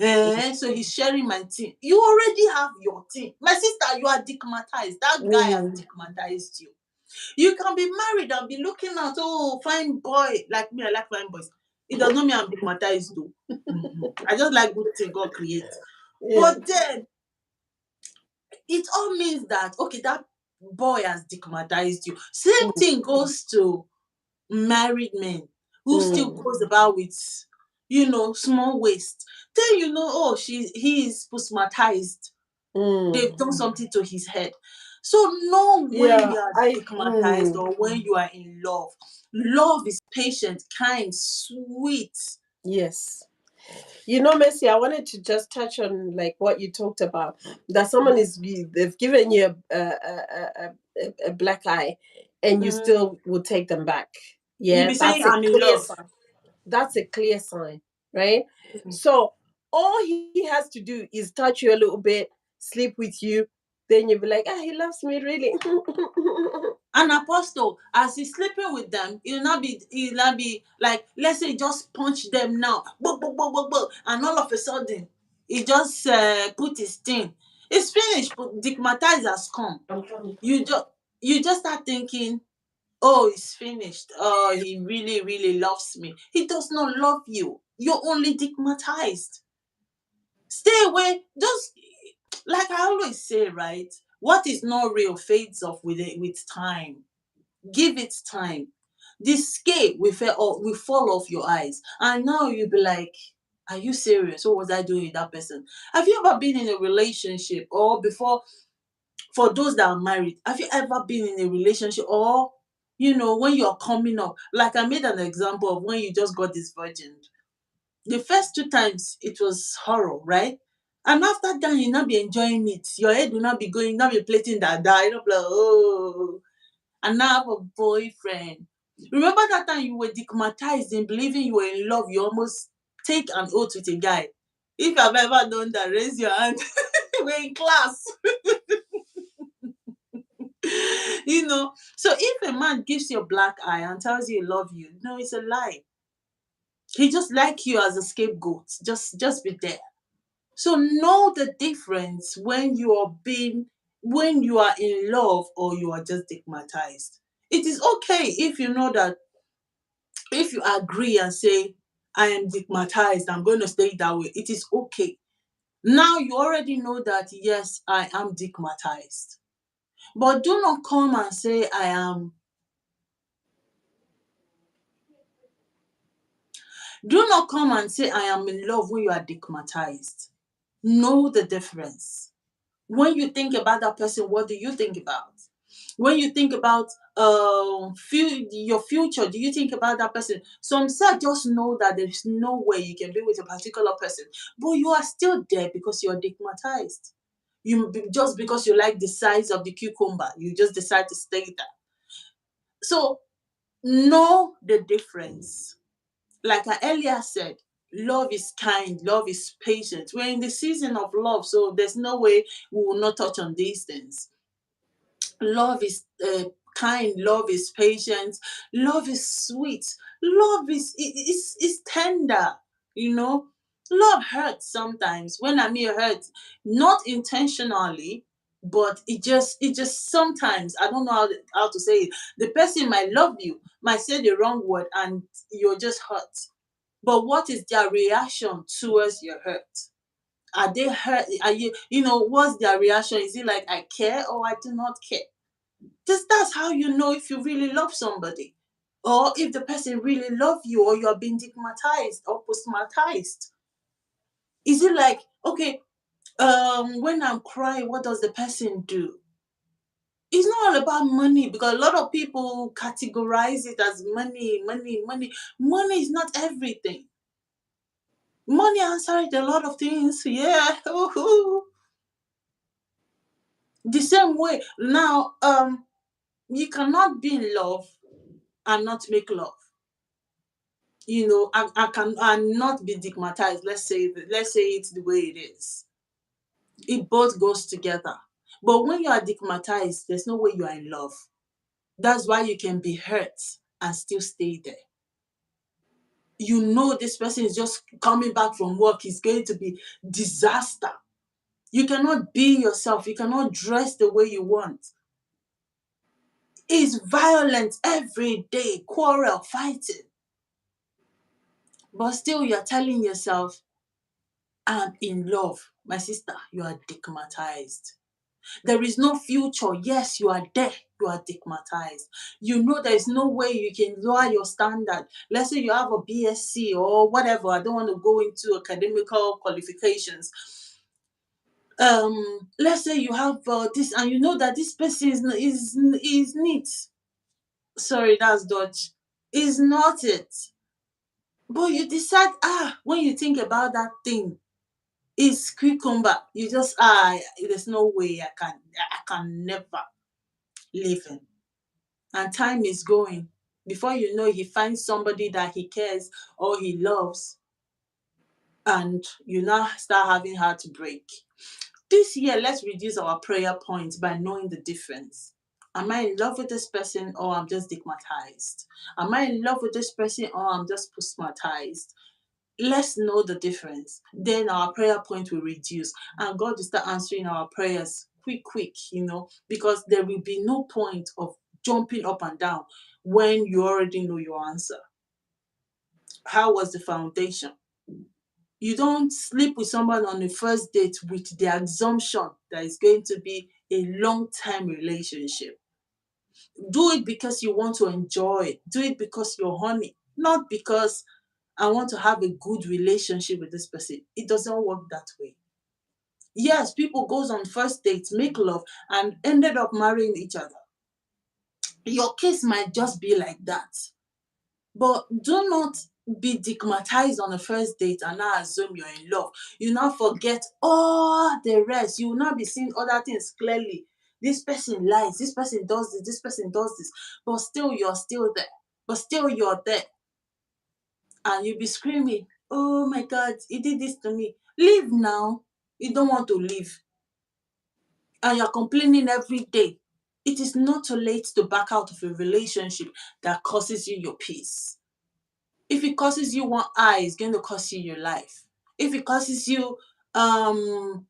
Mm. So he's sharing my team. You already have your team. My sister, you are digmatized. That guy has Mm. digmatized you. You can be married and be looking at, oh, fine boy. Like me, I like fine boys. It does not mean I'm digmatized though. I just like good thing God creates. Yeah. But then it all means that okay, that boy has digmatized you. Same Mm. thing goes to married men who still Mm. goes about with small waist. Then oh, he is postmatized. They've Mm. done something to his head. So know when Yeah. you are I. digmatized Mm. or when you are in love. Love is patient, kind, sweet. Yes. Messi, I wanted to just touch on like what you talked about. That someone Mhm. is they've given you a black eye, and you Mhm. still will take them back. You Yeah, be saying that's a I'm in clear love. sign. That's a clear sign, right? Mhm. So all he has to do is touch you a little bit, sleep with you, then you'll be like, he loves me really. An apostle, as he's sleeping with them, he'll not be like, let's say, just punch them now, boom, boom, boom, boom, boom, and all of a sudden, he just put his thing. It's finished. But digmatized has come. I'm coming. You just start thinking, oh, it's finished. Oh, he really, really loves me. He does not love you. You're only digmatized. Stay away. Just like I always say, right? What is not real fades off with time. Give it time. The scale will fall off your eyes, and now you'll be like, are you serious? What was I doing with that person? Have you ever been in a relationship, or before, for those that are married, have you ever been in a relationship, or when you're coming up, like I made an example of when you just got this virgin. The first two times it was horror, right? And after that, you not be enjoying it. Your head will not be going, not be plating that die. You know, be like, oh, and now I have a boyfriend. Remember that time you were digmatized in believing you were in love, you almost take an oath with a guy. If I've ever done that, raise your hand. We're in class. So if a man gives you a black eye and tells you he love you, no, it's a lie. He just like you as a scapegoat. Just be there. So know the difference when you are in love or you are just stigmatized. It is okay if you know that, if you agree and say, I am stigmatized, I'm going to stay that way. It is okay. Now you already know that, yes, I am stigmatized. But do not come and say do not come and say I am in love when you are stigmatized. Know the difference. When you think about that person, what do you think about? When you think about your future, do you think about that person? Some say just know that there's no way you can be with a particular person, but you are still there because you're stigmatized. Just because you like the size of the cucumber, you just decide to stay there. So know the difference. Like I earlier said, love is kind, love is patient. We're in the season of love, so there's no way we will not touch on these things. Love is kind, love is patient, love is sweet, love is tender, you know. Love hurts sometimes. When I mean hurt, not intentionally, but it just sometimes, I don't know how to say it. The person might love you, might say the wrong word, and you're just hurt. But what is their reaction towards your hurt? Are they hurt? Are what's their reaction? Is it like I care or I do not care? That's how you know if you really love somebody, or if the person really love you, or you're being stigmatized or postmatized. Is it like, okay, when I'm crying, what does the person do? It's not all about money, because a lot of people categorize it as money, money, money. Money is not everything. Money answers a lot of things. Yeah. The same way. Now, you cannot be in love and not make love. I can and not be stigmatized. Let's say it's the way it is. It both goes together. But when you are stigmatized, there's no way you are in love. That's why you can be hurt and still stay there. You know this person is just coming back from work, is going to be disaster. You cannot be yourself. You cannot dress the way you want. It's violent every day, quarrel, fighting. But still you're telling yourself, I'm in love. My sister, you are stigmatized. There is no future. Yes, you are there. You are stigmatized. You know there is no way you can lower your standard. Let's say you have a BSc or whatever. I don't want to go into academical qualifications. Let's say you have this, and you know that this person is neat. Sorry, that's Dutch. Is not it. But you decide, when you think about that thing, it's cucumber. You just there's no way I can never leave him. And time is going. Before you know, he finds somebody that he cares or he loves, and you now start having heartbreak. This year, let's reduce our prayer points by knowing the difference. Am I in love with this person, or I'm just stigmatized? Am I in love with this person, or I'm just postmatized? Let's know the difference. Then our prayer point will reduce, and God will start answering our prayers quick, because there will be no point of jumping up and down when you already know your answer. How was the foundation? You don't sleep with someone on the first date with the assumption that it's going to be a long time relationship. Do it because you want to enjoy it. Do it because you're horny, not because I want to have a good relationship with this person. It doesn't work that way. Yes, people goes on first dates, make love, and ended up marrying each other. Your case might just be like that. But do not be stigmatized on the first date and now assume you're in love. You now forget all the rest. You will not be seeing other things clearly. This person lies, this person does this person does this. But still you're still there. But still you're there. And you'll be screaming, oh my God, he did this to me. Leave now. You don't want to leave. And you're complaining every day. It is not too late to back out of a relationship that causes you your peace. If it causes you one eye, it's going to cost you your life. If it causes you um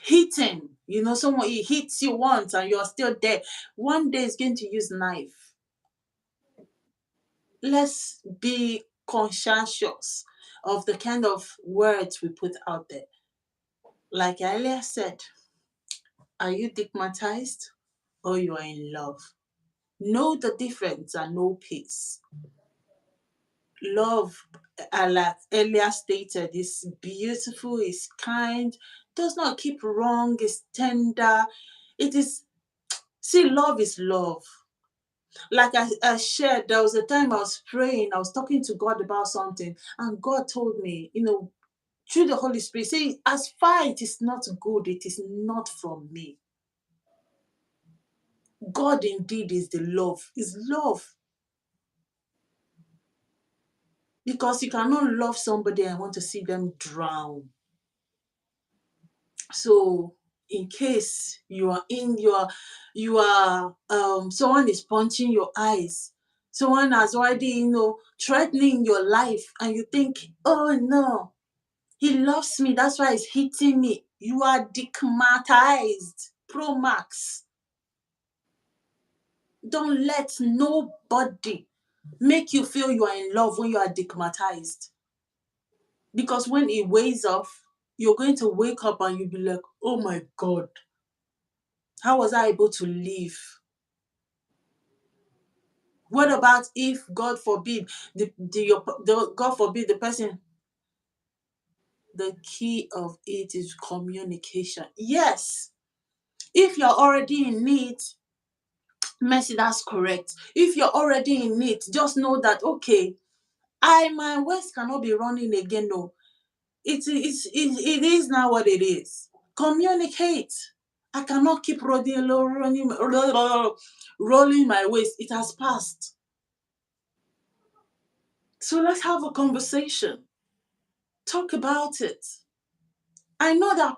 hitting, someone he hits you once and you're still there, one day is going to use knife. Let's be conscientious of the kind of words we put out there. Like I earlier said, are you stigmatized or you are in love? Know the difference and know peace. Love, like earlier stated, is beautiful, is kind, does not keep wrong, is tender. It is, see, love is love. Like I shared, there was a time I was praying, I was talking to God about something, and God told me, through the Holy Spirit, say, as far it is not good, it is not from me. God indeed is the love, is love. Because you cannot love somebody and want to see them drown. So in case someone is punching your eyes, someone has already, threatening your life, and you think, oh no, he loves me, that's why he's hitting me. You are dickmatized. Pro Max. Don't let nobody make you feel you are in love when you are dickmatized. Because when it weighs off, you're going to wake up and you'll be like, oh my God, how was I able to live? What about if, God forbid, God forbid, the person, the key of it is communication. Yes, if you're already in need, Mercy, that's correct. If you're already in need, just know that, okay, my waist cannot be running again. No, it is now what it is. Communicate. I cannot keep rolling my waist. It has passed. So let's have a conversation. Talk about it. I know that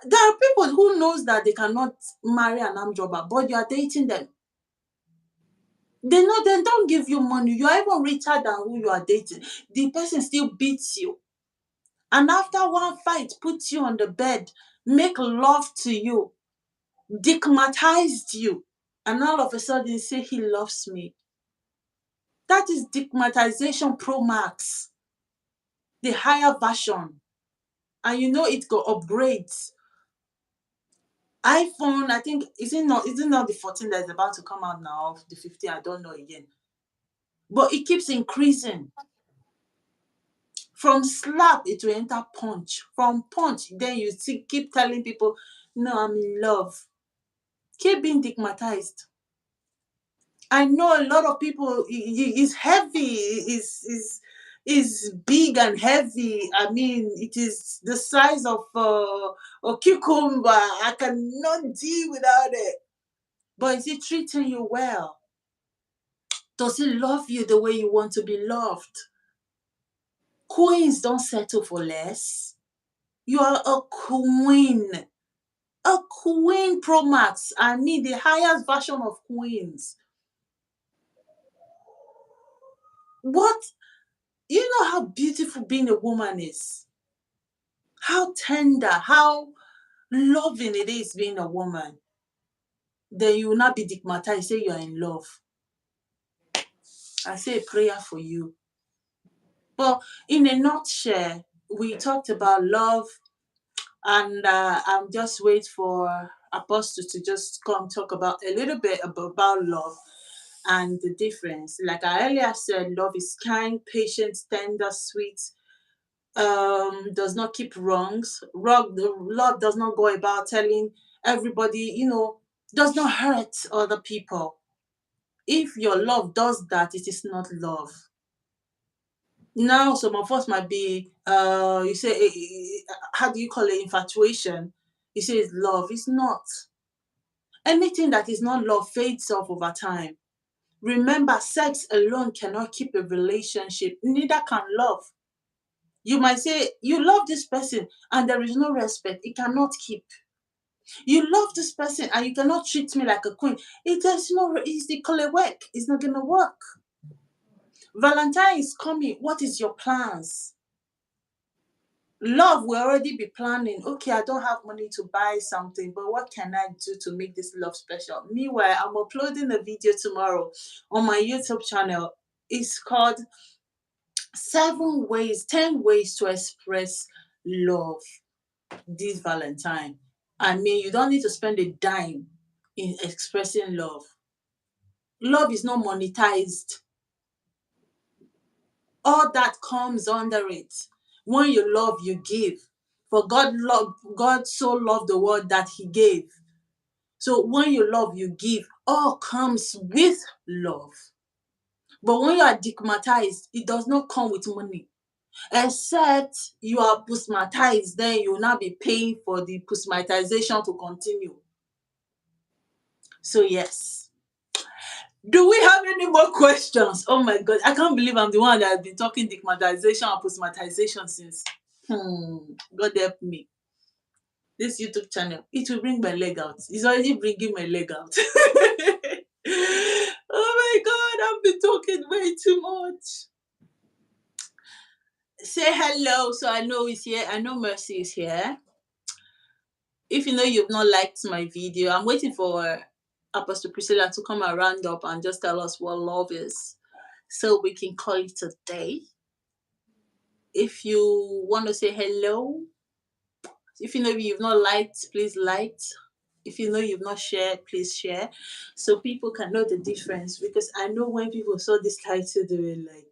there are people who knows that they cannot marry an armed robber, but you are dating them. They know they don't give you money. You are even richer than who you are dating. The person still beats you. And after one fight, puts you on the bed, make love to you, stigmatized you, and all of a sudden say he loves me. That is stigmatization pro max, the higher version. And it go upgrades. iPhone, I think, is it not the 14 that is about to come out now, the 15, I don't know again. But it keeps increasing. From slap, it will enter punch. From punch, then you see, keep telling people, no, I'm in love. Keep being stigmatized. I know a lot of people is heavy, is big and heavy. I mean, it is the size of a cucumber. I cannot deal without it. But is he treating you well? Does he love you the way you want to be loved? Queens don't settle for less. You are a queen. A queen pro max. I mean, the highest version of queens. What? You know how beautiful being a woman is? How tender, how loving it is being a woman. Then you will not be stigmatized, say you are in love. I say a prayer for you. But in a nutshell, we talked about love, and I'm just wait for Apostle to just come talk about a little bit about love and the difference. Like I earlier said, love is kind, patient, tender, sweet, does not keep wrongs. Love does not go about telling everybody, does not hurt other people. If your love does that, it is not love. Now, some of us might be, you say, how do you call it, infatuation? You say it's love. It's not. Anything that is not love fades off over time. Remember, sex alone cannot keep a relationship, neither can love. You might say you love this person and there is no respect. It cannot keep. You love this person and you cannot treat me like a queen. There's no, it's the color work. It's not gonna work. Valentine is coming. What is your plans? Love will already be planning. Okay, I don't have money to buy something, but what can I do to make this love special? Meanwhile, I'm uploading a video tomorrow on my YouTube channel. It's called 10 ways to express love this Valentine. I mean, you don't need to spend a dime in expressing love. Love is not monetized. All that comes under it. When you love, you give. For God so loved the world that he gave. So when you love, you give. All comes with love. But when you are digmatized, it does not come with money. Except you are pusmatized, then you will now be paying for the pusmatization to continue. So yes. Do we have any more questions? Oh my god, I can't believe I'm the one that has been talking digmatization and pusmatization since. God help me. This YouTube channel, it will bring my leg out. It's already bringing my leg out. Oh my god, I've been talking way too much. Say hello so I know it's here. I know Mercy is here. If you know you've not liked my video, I'm waiting for Apostle Priscilla to come and round up and just tell us what love is so we can call it a day. If you want to say hello, if you know you've not liked, please like. If you know you've not shared, please share so people can know the difference. Because I know when people saw this title, they were like,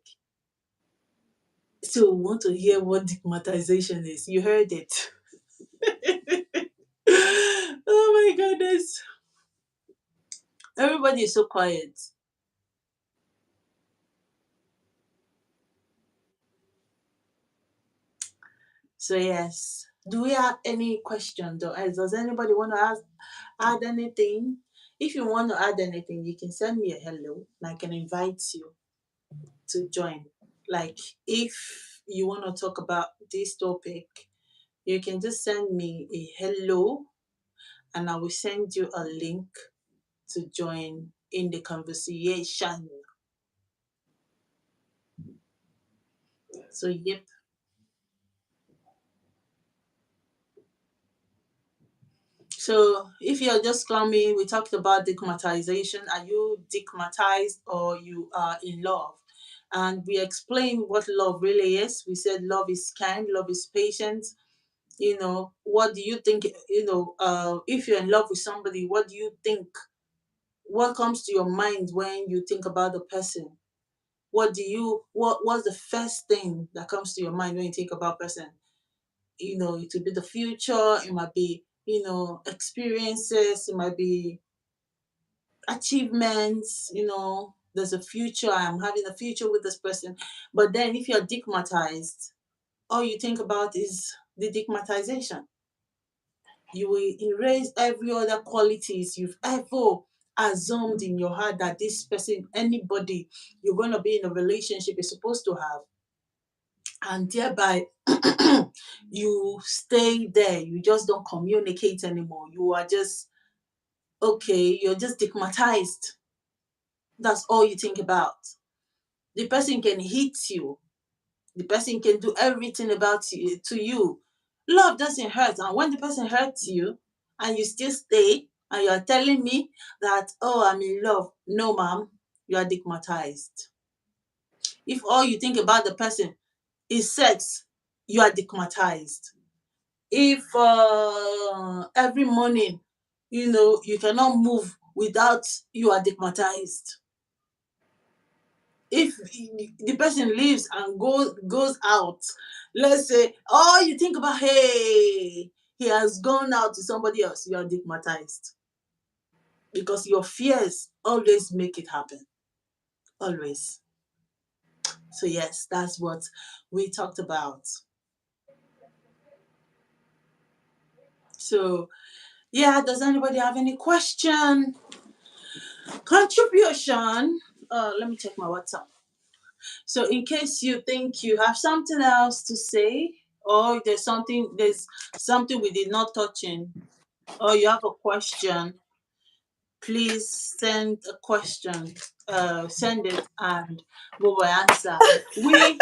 so we want to hear what digmatization is. You heard it. Oh my goodness. Everybody is so quiet. So yes. Do we have any questions or else? Does anybody want to add anything? If you want to add anything, you can send me a hello and I can invite you to join. Like if you want to talk about this topic, you can just send me a hello and I will send you a link to join in the conversation. So yep. So if you're just coming, we talked about digmatization. Are you digmatized or you are in love? And we explained what love really is. We said love is kind, love is patient. What do you think? If you're in love with somebody, what do you think? What comes to your mind when you think about the person? What's the first thing that comes to your mind when you think about person? It could be the future, it might be, experiences, it might be achievements, there's a future, I'm having a future with this person. But then if you're digmatized, all you think about is the digmatization. You will erase every other qualities you've ever assumed in your heart that this person, anybody you're going to be in a relationship is supposed to have. And thereby, you stay there. You just don't communicate anymore. You are just, okay, you're just stigmatized. That's all you think about. The person can hit you. The person can do everything about you to you. Love doesn't hurt. And when the person hurts you and you still stay and you're telling me that, oh, I'm in love. No, ma'am, you are stigmatized. If all you think about the person is sex, you are stigmatized. If every morning, you cannot move without you are stigmatized. If the person leaves and goes out, let's say, oh, you think about, hey, he has gone out to somebody else, you are stigmatized because your fears always make it happen, always. So yes, that's what we talked about. So yeah, does anybody have any question, contribution? Let me check my WhatsApp. So in case you think you have something else to say, or there's something we did not touch in, or you have a question, please send a question. Send it and we will answer. We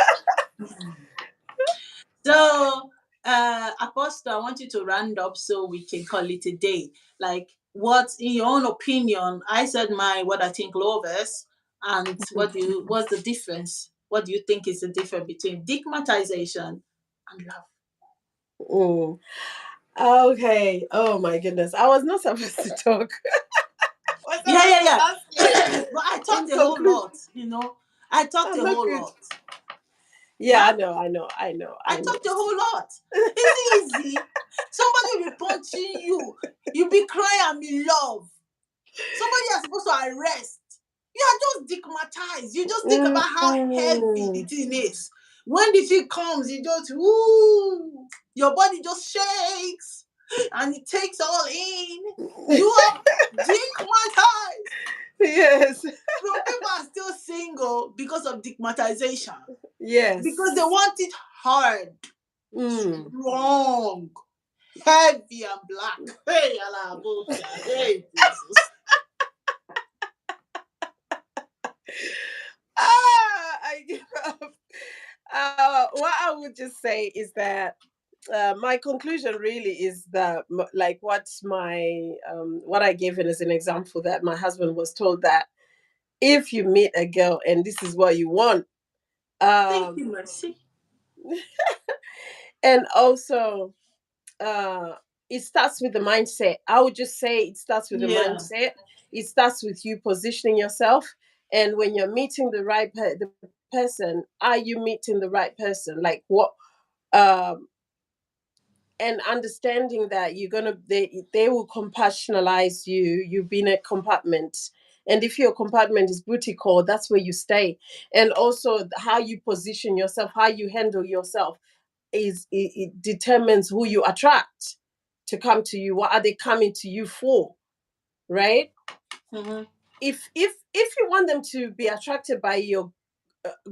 So, Apostle, I want you to round up so we can call it a day. Like, what, in your own opinion, I said my what I think love is, and what's the difference? What do you think is the difference between digmatization and love? Mm. Okay. Oh my goodness. I was not supposed to talk. I was Yeah, supposed to yeah, ask you yeah. But I in talked a whole conclusion. lot, you know. I talked I'm a not whole good. lot. Yeah, I Huh? know, I know, I know, I I know. talked a whole lot. Is it easy? Somebody will be punching you. You be crying and be love. Somebody you're supposed to arrest. You are just digmatized. You just think about how heavy the Mm. thing is. When the thing comes, you just ooh, your body just shakes and it takes all in. You are digmatized. Yes. Some people are still single because of digmatization. Because they Yes. want it hard, Mm. strong, heavy, and black. Hey, Alabosha. Hey, Jesus. I give up. What I would just say is that my conclusion really is that, like, what I gave it as an example, that my husband was told that if you meet a girl and this is what you want, Thank um, you, Mercy. and also uh, it starts with the mindset. I would just say it starts with the Yeah. mindset. It starts with you positioning yourself, and when you're meeting the person, are you meeting the right person? Like what? Um, and understanding that they will compassionalize you. You've been a compartment, and if your compartment is booty call, that's where you stay. And also how you position yourself, how you handle yourself, it determines who you attract to come to you. What are they coming to you for, right? Mm-hmm. If you want them to be attracted by your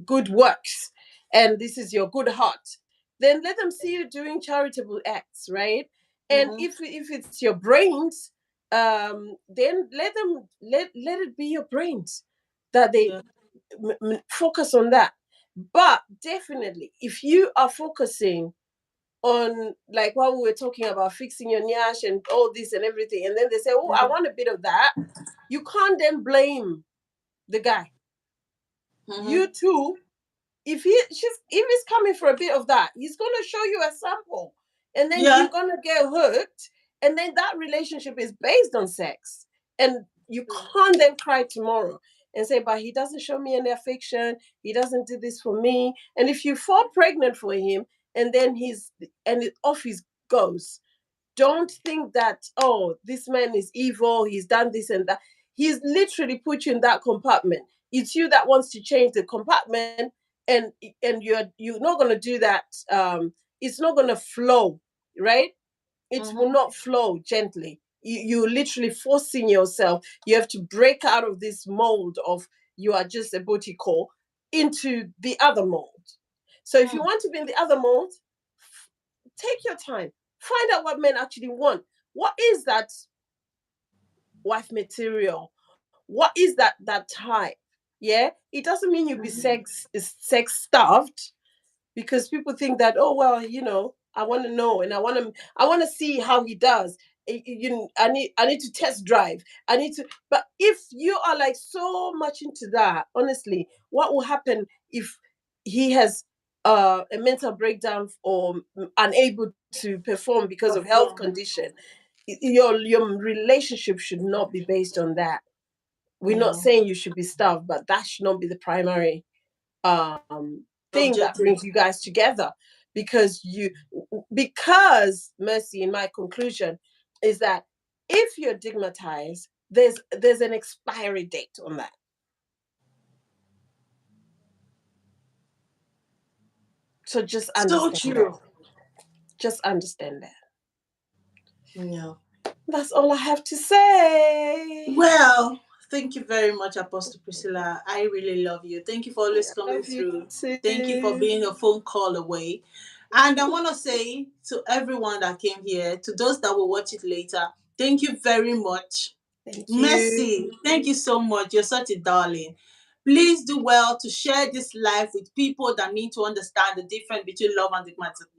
good works, and this is your good heart, then let them see you doing charitable acts, right? And Mm-hmm. if it's your brains, then let it be your brains, that they Yeah. focus on that. But definitely, if you are focusing on, like what we were talking about, fixing your nyash and all this and everything, and then they say, oh, I Mm-hmm. want a bit of that, you can't then blame the guy. Mm-hmm. You too, if he's coming for a bit of that, he's gonna show you a sample, and then Yeah. you're gonna get hooked, and then that relationship is based on sex, and you can't then cry tomorrow and say, but he doesn't show me any affection, he doesn't do this for me. And if you fall pregnant for him, and then off he goes, don't think that, oh, this man is evil, he's done this and that. He's literally put you in that compartment. It's you that wants to change the compartment, and you're not going to do that. It's not going to flow, right? It will Mm-hmm. not flow gently. You're literally forcing yourself. You have to break out of this mold of you are just a booty call into the other mold. So if you Mm. want to be in the other mold, take your time. Find out what men actually want. What is that wife material? What is that type? Yeah, it doesn't mean you be sex starved, because people think that, oh well, I want to know, and I want to see how he does. I need to test drive. I need to. But if you are like so much into that, honestly, what will happen if he has a mental breakdown or unable to perform because of health Perform. condition? Your relationship should not be based on that. We're not Yeah. saying you should be starved, but that should not be the primary thing that brings Objective. you guys together. Because Mercy, in my conclusion, is that if you're digmatized, there's an expiry date on that. So just So understand that. true. Just understand that. Yeah. That's all I have to say. Well, thank you very much, Apostle Priscilla. I really love you. Thank you for always coming Love you through. Thank you for too. being a phone call away. And I want to say to everyone that came here, to those that will watch it later, thank you very much. Thank you. Mercy, thank you so much. You're such a darling. Please do well to share this life with people that need to understand the difference between love and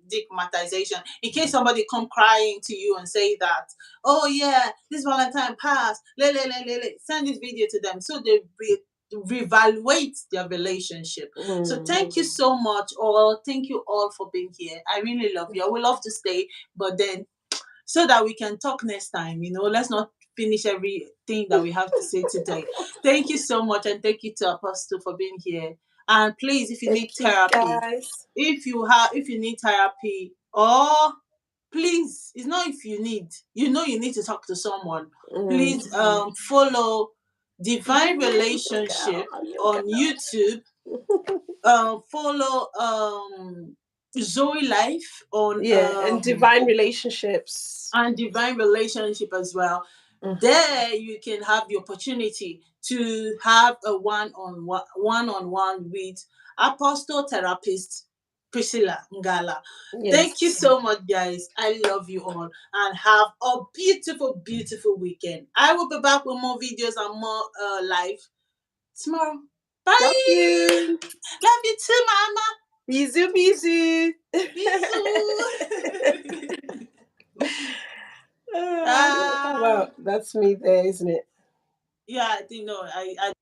stigmatization. In case somebody come crying to you and say that, oh yeah, this Valentine passed, send this video to them so they reevaluate their relationship. So thank you so much, all. Thank you all for being here. I really love you. I would love to stay, but then so that we can talk next time. Let's not finish everything that we have to say today. Thank you so much, and thank you to Apostle for being here. And please, if you need Thank you, therapy, guys. if you need therapy, or please, it's not if you need, you need to talk to someone. Please follow Divine Relationship on YouTube. Follow Zoe Life on Yeah, and divine relationships. and Divine Relationship as well. There you can have the opportunity to have a one-on-one with Apostle Therapist Priscilla Ngala. Thank you Yes. so much, guys. I love you all, and have a beautiful, beautiful weekend. I will be back with more videos and more live tomorrow. Love Bye. you. Love you too, Mama. Bisous, bisous. Bisous. Wow, that's me there, isn't it? Yeah, I think no, I